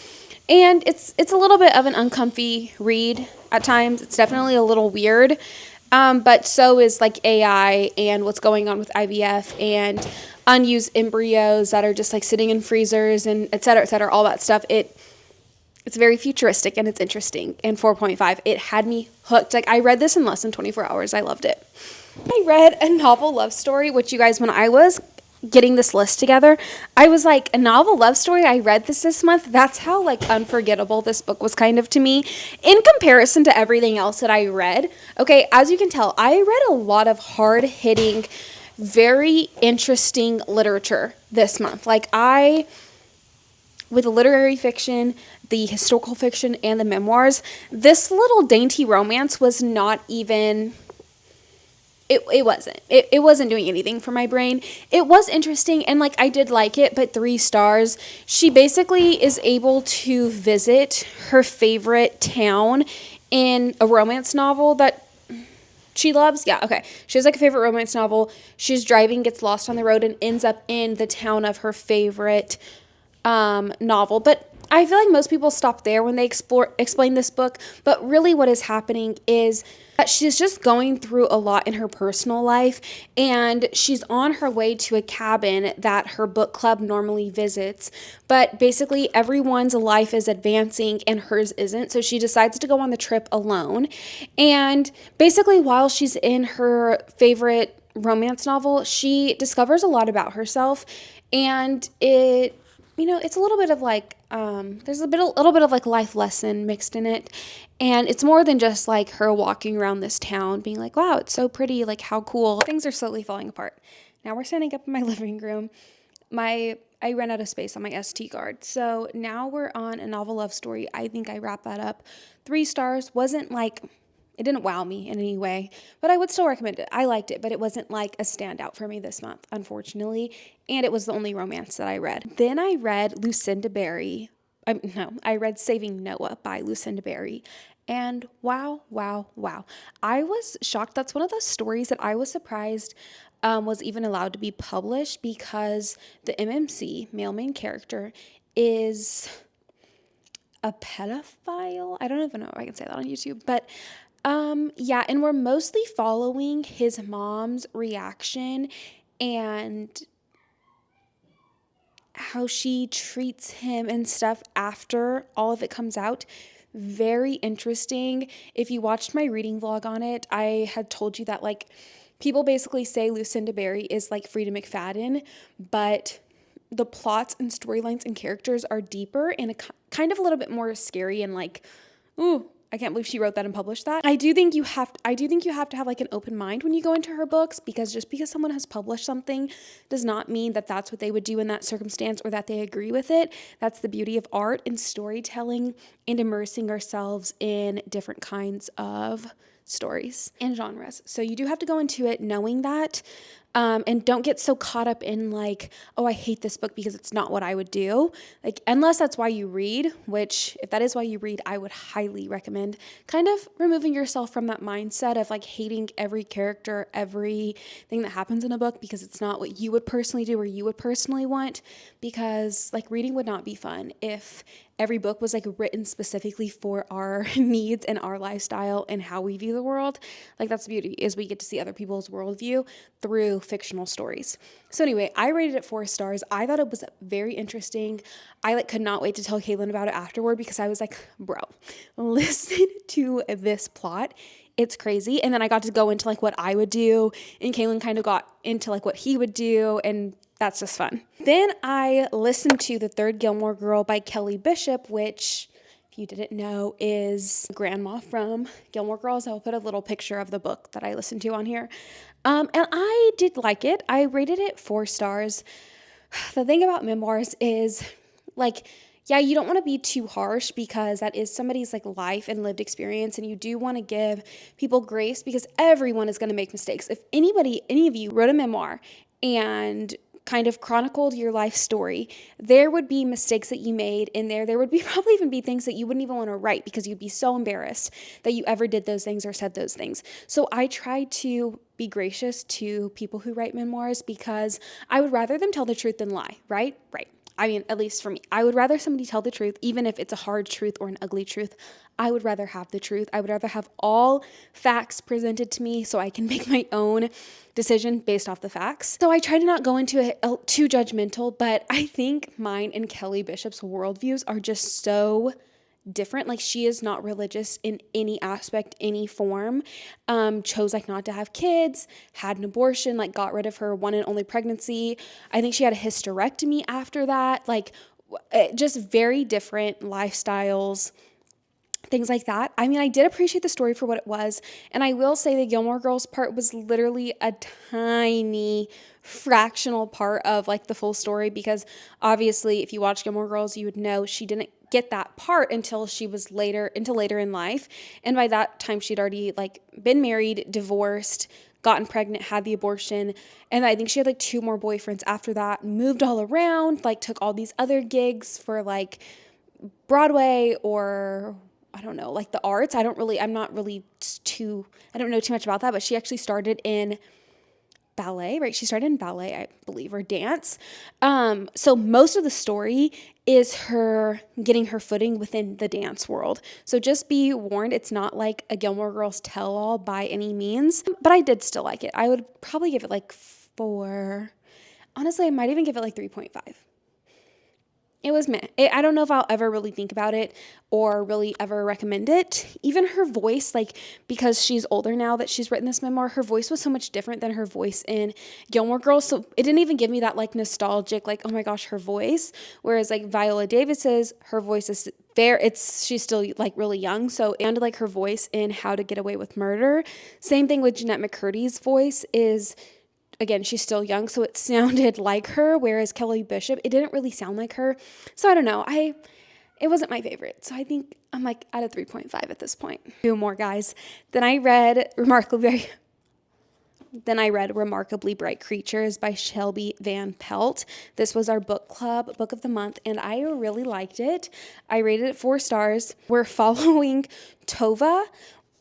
And it's a little bit of an uncomfy read at times. It's definitely a little weird. But so is like AI and what's going on with IVF and unused embryos that are just like sitting in freezers and et cetera, all that stuff. It's very futuristic and it's interesting. And 4.5, it had me hooked. Like I read this in less than 24 hours. I loved it. I read a novel love story, which you guys, when I was getting this list together, I was like, a novel love story? I read this month. That's how like unforgettable this book was kind of to me in comparison to everything else that I read. Okay, as you can tell, I read a lot of hard-hitting, very interesting literature this month. Like I with the literary fiction, the historical fiction, and the memoirs, this little dainty romance was not even... It wasn't. It wasn't doing anything for my brain. It was interesting, and like I did like it, but 3 stars. She basically is able to visit her favorite town in a romance novel that she loves. Yeah, okay. She has like a favorite romance novel. She's driving, gets lost on the road, and ends up in the town of her favorite novel. But I feel like most people stop there when they explain this book. But really what is happening is that she's just going through a lot in her personal life, and she's on her way to a cabin that her book club normally visits. But basically everyone's life is advancing and hers isn't. So she decides to go on the trip alone. And basically while she's in her favorite romance novel, she discovers a lot about herself, and it's a little bit of like, there's a little bit of like life lesson mixed in it. And it's more than just like her walking around this town being like, wow, it's so pretty. Like, how cool. Things are slowly falling apart. Now we're standing up in my living room. I ran out of space on my SD card. So now we're on a novel love story. I think I wrapped that up. 3 stars. Wasn't like, it didn't wow me in any way, but I would still recommend it. I liked it, but it wasn't like a standout for me this month, unfortunately. And it was the only romance that I read. Then I read Lucinda Berry. I read Saving Noah by Lucinda Berry. And wow. I was shocked. That's one of those stories that I was surprised was even allowed to be published, because the MMC, male main character, is a pedophile. I don't even know if I can say that on YouTube, but yeah, and we're mostly following his mom's reaction and how she treats him and stuff after all of it comes out. Very interesting. If you watched my reading vlog on it, I had told you that like people basically say Lucinda Berry is like Frida McFadden, but the plots and storylines and characters are deeper and kind of a little bit more scary and like, ooh, I can't believe she wrote that and published that. I do think you have to have like an open mind when you go into her books, because just because someone has published something does not mean that that's what they would do in that circumstance or that they agree with it. That's the beauty of art and storytelling and immersing ourselves in different kinds of stories and genres. So you do have to go into it knowing that. And don't get so caught up in like, oh, I hate this book because it's not what I would do. Like, unless that's why you read, which if that is why you read, I would highly recommend kind of removing yourself from that mindset of like hating every character, everything that happens in a book because it's not what you would personally do or you would personally want. Because like reading would not be fun if every book was like written specifically for our needs and our lifestyle and how we view the world. Like that's the beauty, is we get to see other people's worldview through fictional stories. So anyway, I rated it 4 stars. I thought it was very interesting. I like could not wait to tell Caitlin about it afterward, because I was like, bro, listen to this plot. It's crazy. And then I got to go into like what I would do, and Caitlin kind of got into like what he would do, and that's just fun. Then I listened to The Third Gilmore Girl by Kelly Bishop, which, if you didn't know, is grandma from Gilmore Girls. I'll put a little picture of the book that I listened to on here. And I did like it. I rated it 4 stars. The thing about memoirs is like, yeah, you don't want to be too harsh, because that is somebody's like life and lived experience, and you do want to give people grace, because everyone is going to make mistakes. If any of you wrote a memoir and kind of chronicled your life story, there would be mistakes that you made in there. There would be probably even be things that you wouldn't even want to write, because you'd be so embarrassed that you ever did those things or said those things. So I try to be gracious to people who write memoirs, because I would rather them tell the truth than lie, right? Right. I mean, at least for me, I would rather somebody tell the truth, even if it's a hard truth or an ugly truth. I would rather have the truth. I would rather have all facts presented to me so I can make my own decision based off the facts. So I try to not go into it too judgmental, but I think mine and Kelly Bishop's worldviews are just so different. Like, she is not religious in any aspect, any form, chose like not to have kids, had an abortion, like got rid of her one and only pregnancy. I think she had a hysterectomy after that. Like, just very different lifestyles, things like that. I mean, I did appreciate the story for what it was, and I will say the Gilmore Girls part was literally a tiny fractional part of like the full story, because obviously if you watch Gilmore Girls, you would know she didn't get that part until she was later in life, and by that time she'd already like been married, divorced, gotten pregnant, had the abortion, and I think she had like 2 more boyfriends after that, moved all around, like took all these other gigs for like Broadway or I don't know, like the arts. I don't know too much about that, but she actually started in ballet, right? She started in ballet, I believe, or dance. So most of the story is her getting her footing within the dance world. So just be warned, it's not like a Gilmore Girls tell-all by any means, but I did still like it. I would probably give it like 4. Honestly, I might even give it like 3.5. It was meh. I don't know if I'll ever really think about it or really ever recommend it. Even her voice, like, because she's older now that she's written this memoir, her voice was so much different than her voice in Gilmore Girls. So it didn't even give me that like nostalgic, like, oh my gosh, her voice. Whereas like Viola Davis's, her voice is she's still like really young. So, and like her voice in How to Get Away with Murder. Same thing with Jeanette McCurdy's voice is, again, she's still young, so it sounded like her, whereas Kelly Bishop, it didn't really sound like her. So I don't know. It wasn't my favorite. So I think I'm like at a 3.5 at this point. 2 more, guys. Then I read Remarkably Bright Creatures by Shelby Van Pelt. This was our book club book of the month, and I really liked it. I rated it 4 stars. We're following Tova.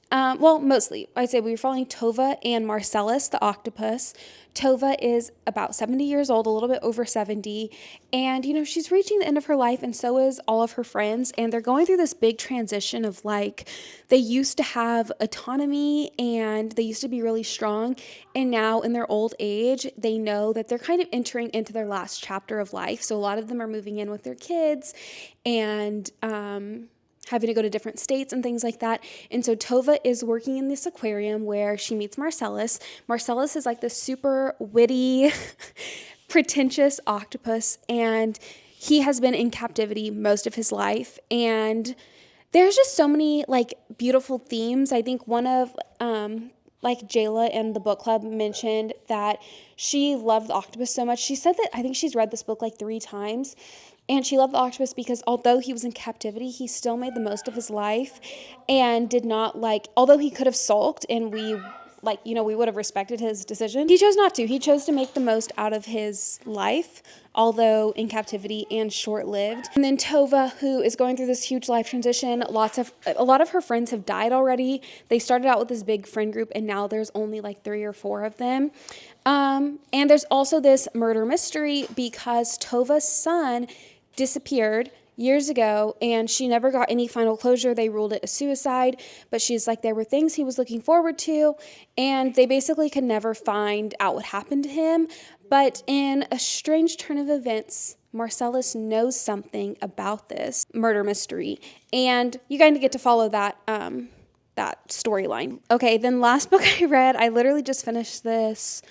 Mostly, I'd say we were following Tova and Marcellus, the octopus. Tova is about 70 years old, a little bit over 70, and, she's reaching the end of her life, and so is all of her friends, and they're going through this big transition of, like, they used to have autonomy, and they used to be really strong, and now in their old age, they know that they're kind of entering into their last chapter of life, so a lot of them are moving in with their kids, and, having to go to different states and things like that. And so Tova is working in this aquarium where she meets Marcellus. Marcellus is like this super witty, pretentious octopus, and he has been in captivity most of his life. And there's just so many like beautiful themes. I think one of like Jayla in the book club mentioned that she loved the octopus so much. She said that I think she's read this book like 3 times. And she loved the octopus because although he was in captivity, he still made the most of his life and did not although he could have sulked and we would have respected his decision, he chose not to. He chose to make the most out of his life, although in captivity and short-lived. And then Tova, who is going through this huge life transition, a lot of her friends have died already. They started out with this big friend group, and now there's only like 3 or 4 of them. And there's also this murder mystery because Tova's son disappeared years ago, and she never got any final closure. They ruled it a suicide, but she's like, there were things he was looking forward to, and they basically could never find out what happened to him. But in a strange turn of events, Marcellus knows something about this murder mystery, and you kind of get to follow that storyline. Okay, then last book I read, I literally just finished this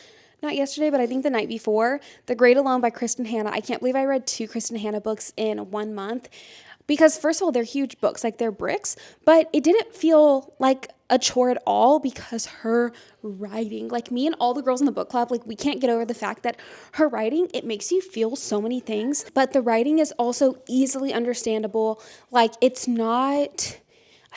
not yesterday, but I think the night before, The Great Alone by Kristen Hanna. I can't believe I read 2 Kristen Hanna books in 1 month because, first of all, they're huge books, like they're bricks, but it didn't feel like a chore at all because her writing, like me and all the girls in the book club, like we can't get over the fact that her writing, it makes you feel so many things, but the writing is also easily understandable. Like it's not...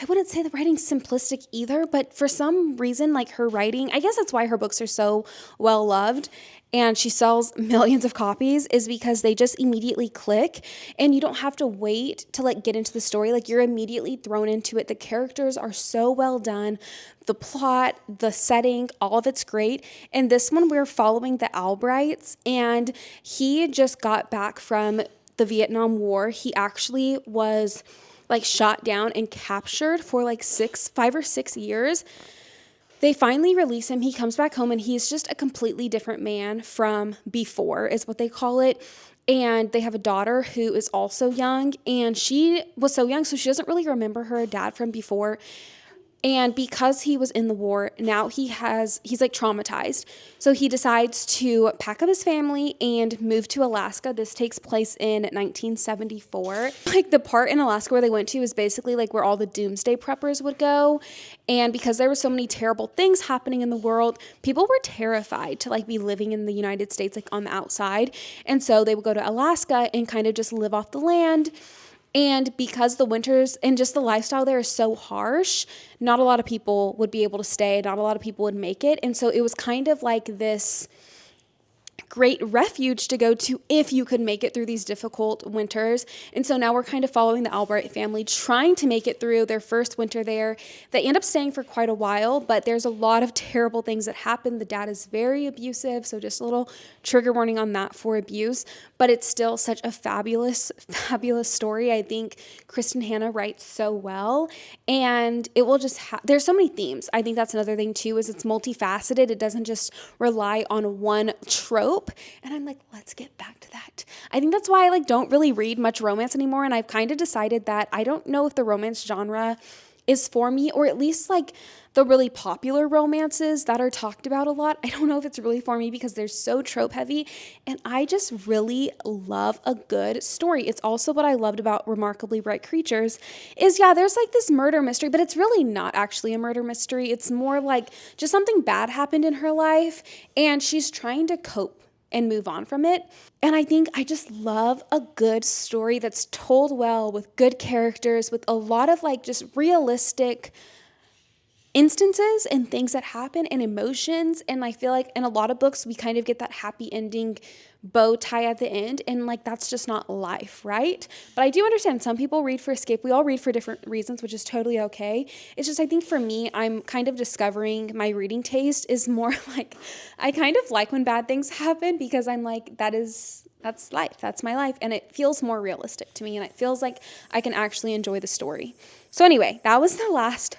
I wouldn't say the writing's simplistic either, but for some reason, like her writing, I guess that's why her books are so well loved and she sells millions of copies, is because they just immediately click and you don't have to wait to like get into the story. Like you're immediately thrown into it. The characters are so well done. The plot, the setting, all of it's great. And this one, we're following the Albrights, and he just got back from the Vietnam War. He actually was like shot down and captured for like 5 or 6 years. They finally release him. He comes back home and he's just a completely different man from before, is what they call it. And they have a daughter who is also young, and she was so young, so she doesn't really remember her dad from before. And because he was in the war, now he's like traumatized. So he decides to pack up his family and move to Alaska. This takes place in 1974. Like the part in Alaska where they went to is basically like where all the doomsday preppers would go. And because there were so many terrible things happening in the world, people were terrified to like be living in the United States, like on the outside. And so they would go to Alaska and kind of just live off the land. And because the winters and just the lifestyle there is so harsh, not a lot of people would be able to stay. Not a lot of people would make it. And so it was kind of like this great refuge to go to if you could make it through these difficult winters. And so now we're kind of following the Albright family trying to make it through their first winter there. They end up staying for quite a while, but there's a lot of terrible things that happen. The dad is very abusive, so just a little trigger warning on that for abuse, but it's still such a fabulous, fabulous story. I think Kristen Hanna writes so well, and it will just there's so many themes. I think that's another thing too, is it's multifaceted. It doesn't just rely on one trope. And I'm like, let's get back to that. I think that's why I like don't really read much romance anymore. And I've kind of decided that I don't know if the romance genre is for me, or at least like the really popular romances that are talked about a lot. I don't know if it's really for me because they're so trope heavy, and I just really love a good story. It's also what I loved about Remarkably Bright Creatures is, yeah, there's like this murder mystery, but it's really not actually a murder mystery. It's more like just something bad happened in her life and she's trying to cope and move on from it. And I think I just love a good story that's told well with good characters, with a lot of like just realistic instances and things that happen and emotions. And I feel like in a lot of books, we kind of get that happy ending bow tie at the end. And like, that's just not life, right? But I do understand some people read for escape. We all read for different reasons, which is totally okay. It's just, I think for me, I'm kind of discovering my reading taste is more like, I kind of like when bad things happen because I'm like, that's life. That's my life. And it feels more realistic to me. And it feels like I can actually enjoy the story. So anyway, that was the last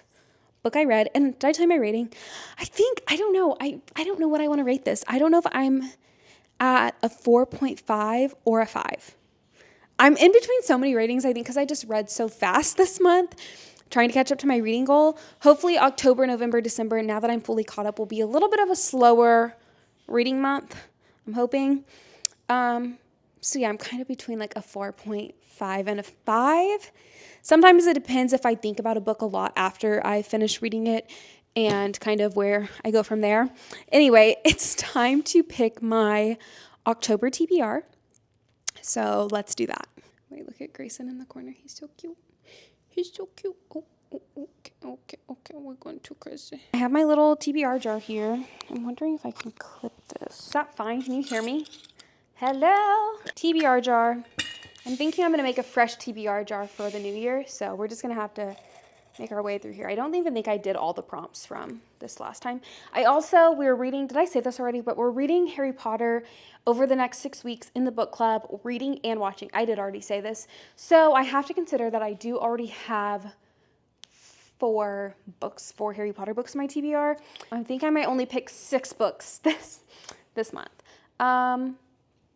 book I read. And did I tell you my rating? I don't know. I don't know what I want to rate this. I don't know if I'm at a 4.5 or a 5. I'm in between so many ratings, I think, because I just read so fast this month, trying to catch up to my reading goal. Hopefully October, November, December, now that I'm fully caught up, will be a little bit of a slower reading month, I'm hoping. So yeah, I'm kind of between like a 4.5 and a 5. Sometimes it depends if I think about a book a lot after I finish reading it and kind of where I go from there. Anyway, it's time to pick my October TBR. So let's do that. Wait, look at Grayson in the corner. He's so cute. He's so cute. Oh, okay. We're going too crazy. I have my little TBR jar here. I'm wondering if I can clip this. Is that fine? Can you hear me? Hello. TBR jar. I'm thinking I'm going to make a fresh TBR jar for the new year, so we're just going to have to make our way through here. I don't even think I did all the prompts from this last time. We're reading, did I say this already? But we're reading Harry Potter over the next 6 weeks in the book club, reading and watching. I did already say this. So I have to consider that I do already have 4 Harry Potter books in my TBR. I think I might only pick 6 books this month.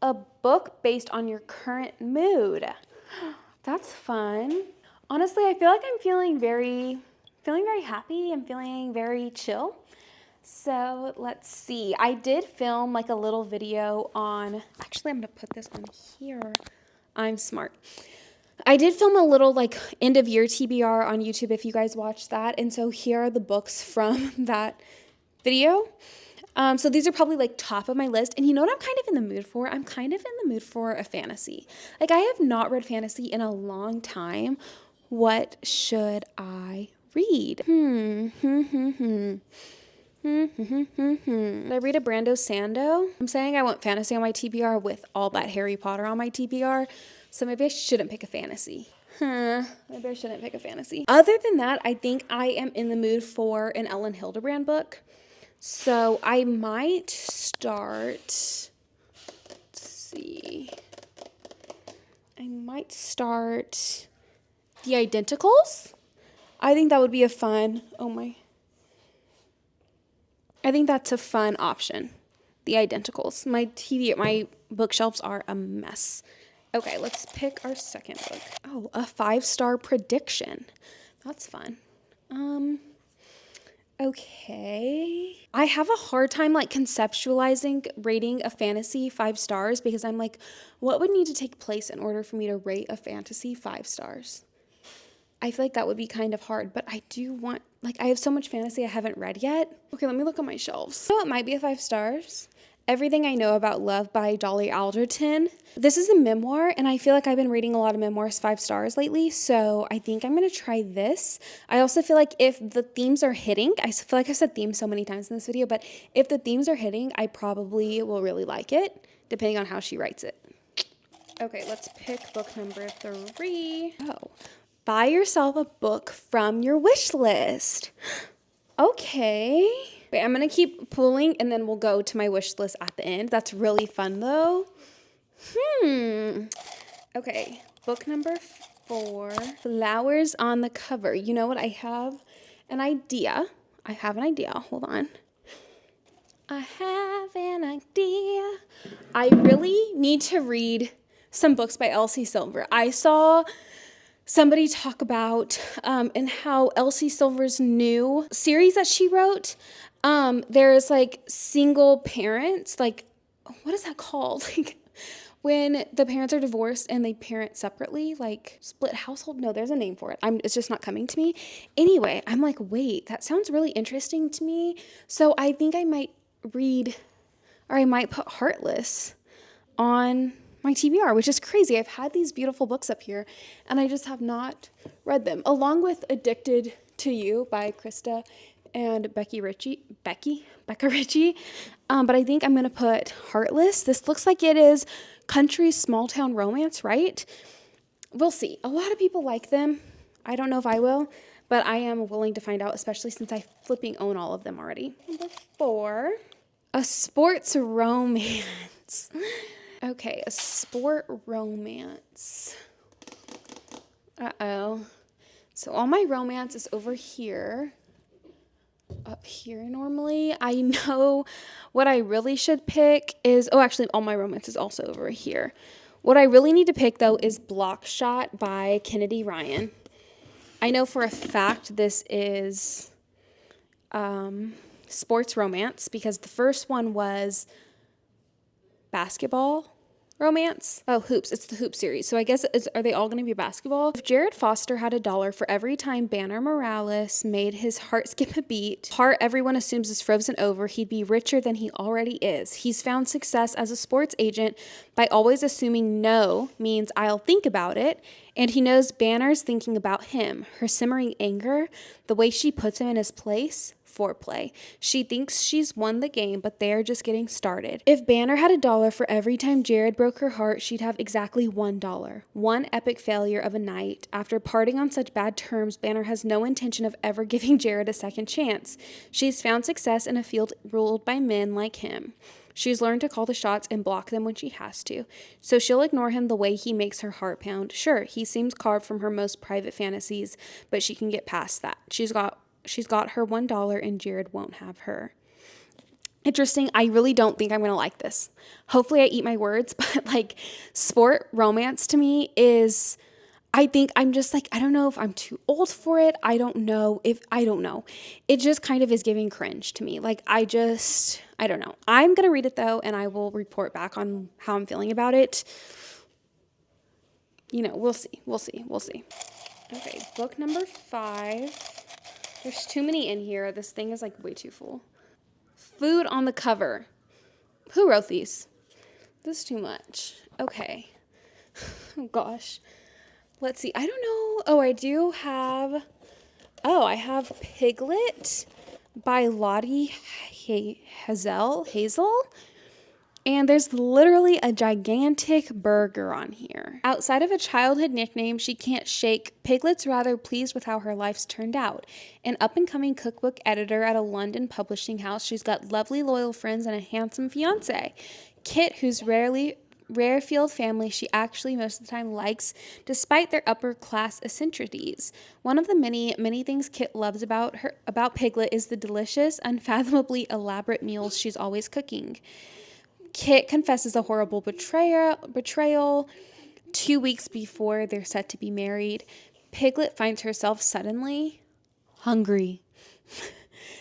A book based on your current mood. That's fun. Honestly, I feel like I'm feeling very happy. I'm feeling very chill. So let's see. I did film like a little video on, actually I'm gonna put this on here. I'm smart. I did film a little like end of year TBR on YouTube if you guys watched that. And so here are the books from that video. So these are probably like top of my list. And you know what I'm kind of in the mood for? I'm kind of in the mood for a fantasy. Like I have not read fantasy in a long time. What should I read? Did I read a Brando Sando? I'm saying I want fantasy on my TBR with all that Harry Potter on my TBR. So maybe I shouldn't pick a fantasy. Maybe I shouldn't pick a fantasy. Other than that, I think I am in the mood for an Ellen Hildebrand book. So I might start, let's see, I might start The Identicals. I think that would be a fun, I think that's a fun option. The Identicals. My bookshelves are a mess. Okay, let's pick our second book. Oh, a 5-star prediction. That's fun. Okay. I have a hard time like conceptualizing rating a fantasy 5 stars because I'm like, what would need to take place in order for me to rate a fantasy 5 stars? I feel like that would be kind of hard, but I do want, like, I have so much fantasy I haven't read yet. Okay, let me look on my shelves. So it might be a 5 stars. Everything I Know About Love by Dolly Alderton. This is a memoir, and I feel like I've been reading a lot of memoirs 5 stars lately, so I think I'm going to try this. I also feel like if the themes are hitting, I feel like I've said themes so many times in this video, but if the themes are hitting, I probably will really like it, depending on how she writes it. Okay, let's pick book number 3. Oh, buy yourself a book from your wish list. Okay. Wait, I'm going to keep pulling and then we'll go to my wish list at the end. That's really fun though. Okay, book number 4. Flowers on the cover. You know what? I have an idea. Hold on. I have an idea. I really need to read some books by Elsie Silver. I saw somebody talk about and how Elsie Silver's new series that she wrote, there's like single parents, like, what is that called? Like when the parents are divorced and they parent separately, like split household. No, there's a name for it. It's just not coming to me. Anyway, I'm like, wait, that sounds really interesting to me. So I think I might read, or I might put Heartless on my TBR, which is crazy. I've had these beautiful books up here and I just have not read them, along with Addicted to You by Krista and Becca Ritchie. But I think I'm going to put Heartless. This looks like it is country small town romance, right? We'll see. A lot of people like them. I don't know if I will, but I am willing to find out, especially since I flipping own all of them already. Number 4, a sports romance. Okay, a sport romance. Uh-oh. So all my romance is over here. Up here normally. I know what I really should pick is, oh, actually all my romance is also over here. What I really need to pick though is Block Shot by Kennedy Ryan. I know for a fact this is sports romance because the first one was basketball romance. Oh, hoops. It's the hoop series. So I guess are they all going to be basketball? If Jared Foster had $1 for every time Banner Morales made his heart skip a beat, heart everyone assumes is frozen over, he'd be richer than he already is. He's found success as a sports agent by always assuming no means I'll think about it. And he knows Banner's thinking about him. Her simmering anger, the way she puts him in his place, foreplay. She thinks she's won the game, but they are just getting started. If Banner had $1 for every time Jared broke her heart, she'd have exactly $1. One epic failure of a night. After parting on such bad terms, Banner has no intention of ever giving Jared a second chance. She's found success in a field ruled by men like him. She's learned to call the shots and block them when she has to. So she'll ignore him the way he makes her heart pound. Sure, he seems carved from her most private fantasies, but she can get past that. She's got her $1 and Jared won't have her. Interesting. I really don't think I'm going to like this. Hopefully I eat my words, but like sport romance to me is, I think I'm just like, I don't know if I'm too old for it. I don't know. It just kind of is giving cringe to me. Like I don't know. I'm going to read it though, and I will report back on how I'm feeling about it. You know, we'll see. Okay, book number 5. There's too many in here. This thing is like way too full. Food on the cover. Who wrote these? This is too much. Okay. Oh gosh. Let's see. I don't know. Oh, I have Piglet by Lottie Hazel. And there's literally a gigantic burger on here. Outside of a childhood nickname she can't shake, Piglet's rather pleased with how her life's turned out. An up-and-coming cookbook editor at a London publishing house, she's got lovely loyal friends and a handsome fiancé. Kit, whose Rarefield family she actually most of the time likes, despite their upper-class eccentricities. One of the many things Kit loves about Piglet is the delicious, unfathomably elaborate meals she's always cooking. Kit confesses a horrible betrayal 2 weeks before they're set to be married. Piglet finds herself suddenly hungry.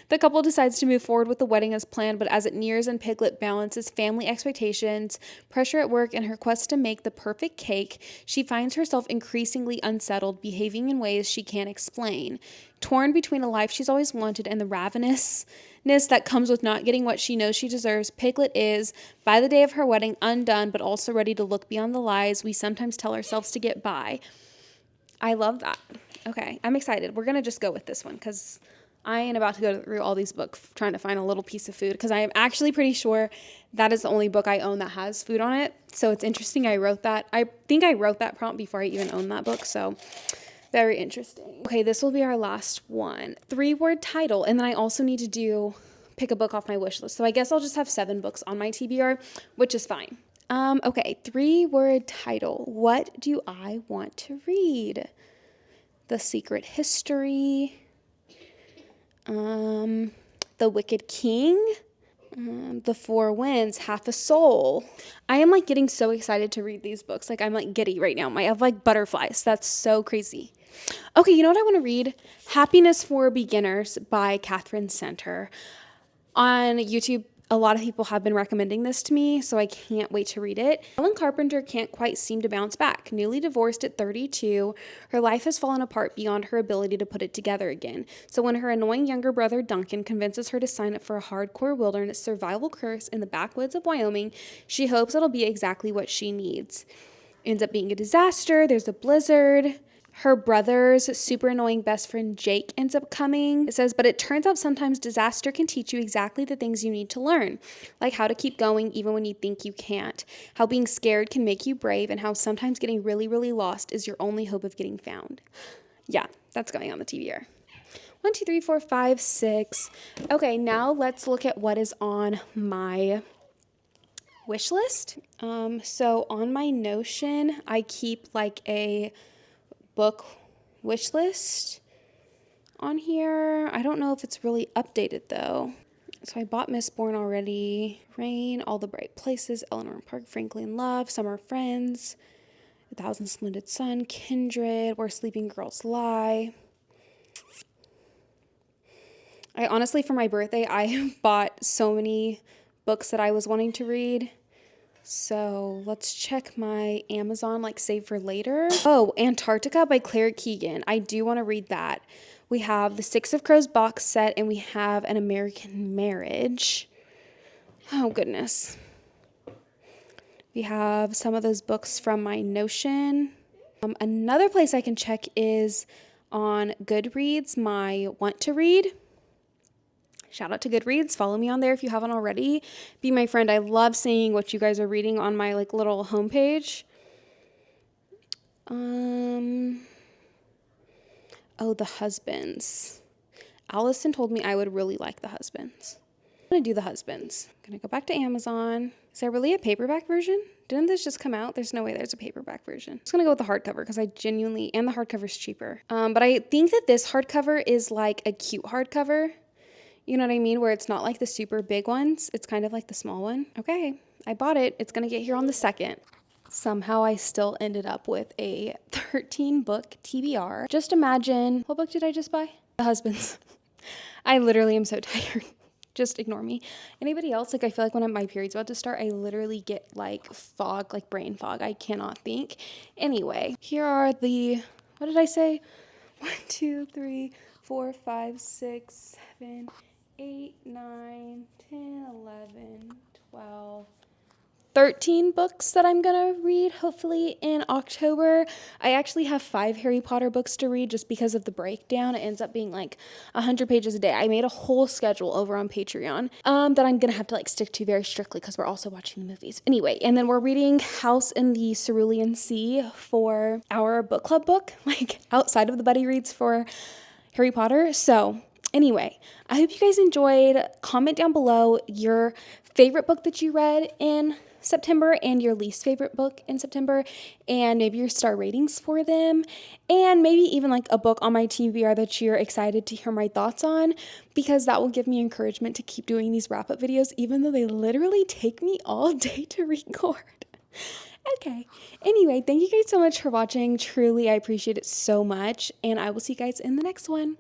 The couple decides to move forward with the wedding as planned, but as it nears and Piglet balances family expectations, pressure at work, and her quest to make the perfect cake, she finds herself increasingly unsettled, behaving in ways she can't explain. Torn between a life she's always wanted and the ravenousness that comes with not getting what she knows she deserves, Piglet is, by the day of her wedding, undone but also ready to look beyond the lies we sometimes tell ourselves to get by. I love that. Okay, I'm excited. We're going to just go with this one because I am about to go through all these books trying to find a little piece of food because I am actually pretty sure that is the only book I own that has food on it. So it's interesting I wrote that. I think I wrote that prompt before I even owned that book, so very interesting. Okay, this will be our last one. 3-word title, and then I also need to pick a book off my wish list. So I guess I'll just have 7 books on my TBR, which is fine. Okay, 3-word title. What do I want to read? The Secret History, The Wicked King, The Four Winds, Half a Soul. I am like getting so excited to read these books. Like I'm like giddy right now. I have like butterflies. That's so crazy. Okay, you know what I want to read? Happiness for Beginners by Catherine Center. On YouTube, a lot of people have been recommending this to me, so I can't wait to read it. Ellen Carpenter can't quite seem to bounce back. Newly divorced at 32, her life has fallen apart beyond her ability to put it together again. So when her annoying younger brother Duncan convinces her to sign up for a hardcore wilderness survival course in the backwoods of Wyoming, she hopes it'll be exactly what she needs. Ends up being a disaster. There's a blizzard. Her brother's super annoying best friend Jake ends up coming. It says, but it turns out sometimes disaster can teach you exactly the things you need to learn, like how to keep going even when you think you can't, how being scared can make you brave, and how sometimes getting really, really lost is your only hope of getting found. Yeah, that's going on the TBR. 1, 2, 3, 4, 5, 6. Okay, now let's look at what is on my wish list. So on my Notion, I keep like a book wish list on here. I don't know if it's really updated though. So I bought Mistborn already. Rain, All the Bright Places, Eleanor Park, Frankly in Love, Summer Friends, A Thousand Splendid Sun, Kindred, Where Sleeping Girls Lie. I honestly, for my birthday, I bought so many books that I was wanting to read. So let's check my Amazon, like save for later. Oh, Antarctica by Claire Keegan. I do want to read that. We have the Six of Crows box set and we have An American Marriage. Oh, goodness. We have some of those books from my Notion. Another place I can check is on Goodreads, my Want to Read. Shout out to Goodreads. Follow me on there if you haven't already. Be my friend. I love seeing what you guys are reading on my like little homepage. Oh, The Husbands. Allison told me I would really like The Husbands. I'm going to do The Husbands. I'm going to go back to Amazon. Is there really a paperback version? Didn't this just come out? There's no way there's a paperback version. I'm just going to go with the hardcover because I genuinely, and the hardcover's cheaper. But I think that this hardcover is like a cute hardcover. You know what I mean? Where it's not like the super big ones. It's kind of like the small one. Okay, I bought it. It's going to get here on the 2nd. Somehow I still ended up with a 13-book TBR. Just imagine, what book did I just buy? The Husbands. I literally am so tired. Just ignore me. Anybody else? Like I feel like when my period's about to start, I literally get like fog, like brain fog. I cannot think. Anyway, here are the, what did I say? 1, 2, 3, 4, 5, 6, 7, 8, 9, 10, 11, 12, 13 books that I'm going to read, hopefully, in October. I actually have 5 Harry Potter books to read just because of the breakdown. It ends up being like 100 pages a day. I made a whole schedule over on Patreon that I'm going to have to like stick to very strictly because we're also watching the movies. Anyway, and then we're reading House in the Cerulean Sea for our book club book, like outside of the buddy reads for Harry Potter. So anyway, I hope you guys enjoyed. Comment down below your favorite book that you read in September and your least favorite book in September, and maybe your star ratings for them, and maybe even like a book on my TBR that you're excited to hear my thoughts on, because that will give me encouragement to keep doing these wrap-up videos, even though they literally take me all day to record. Okay, anyway, thank you guys so much for watching. Truly, I appreciate it so much, and I will see you guys in the next one.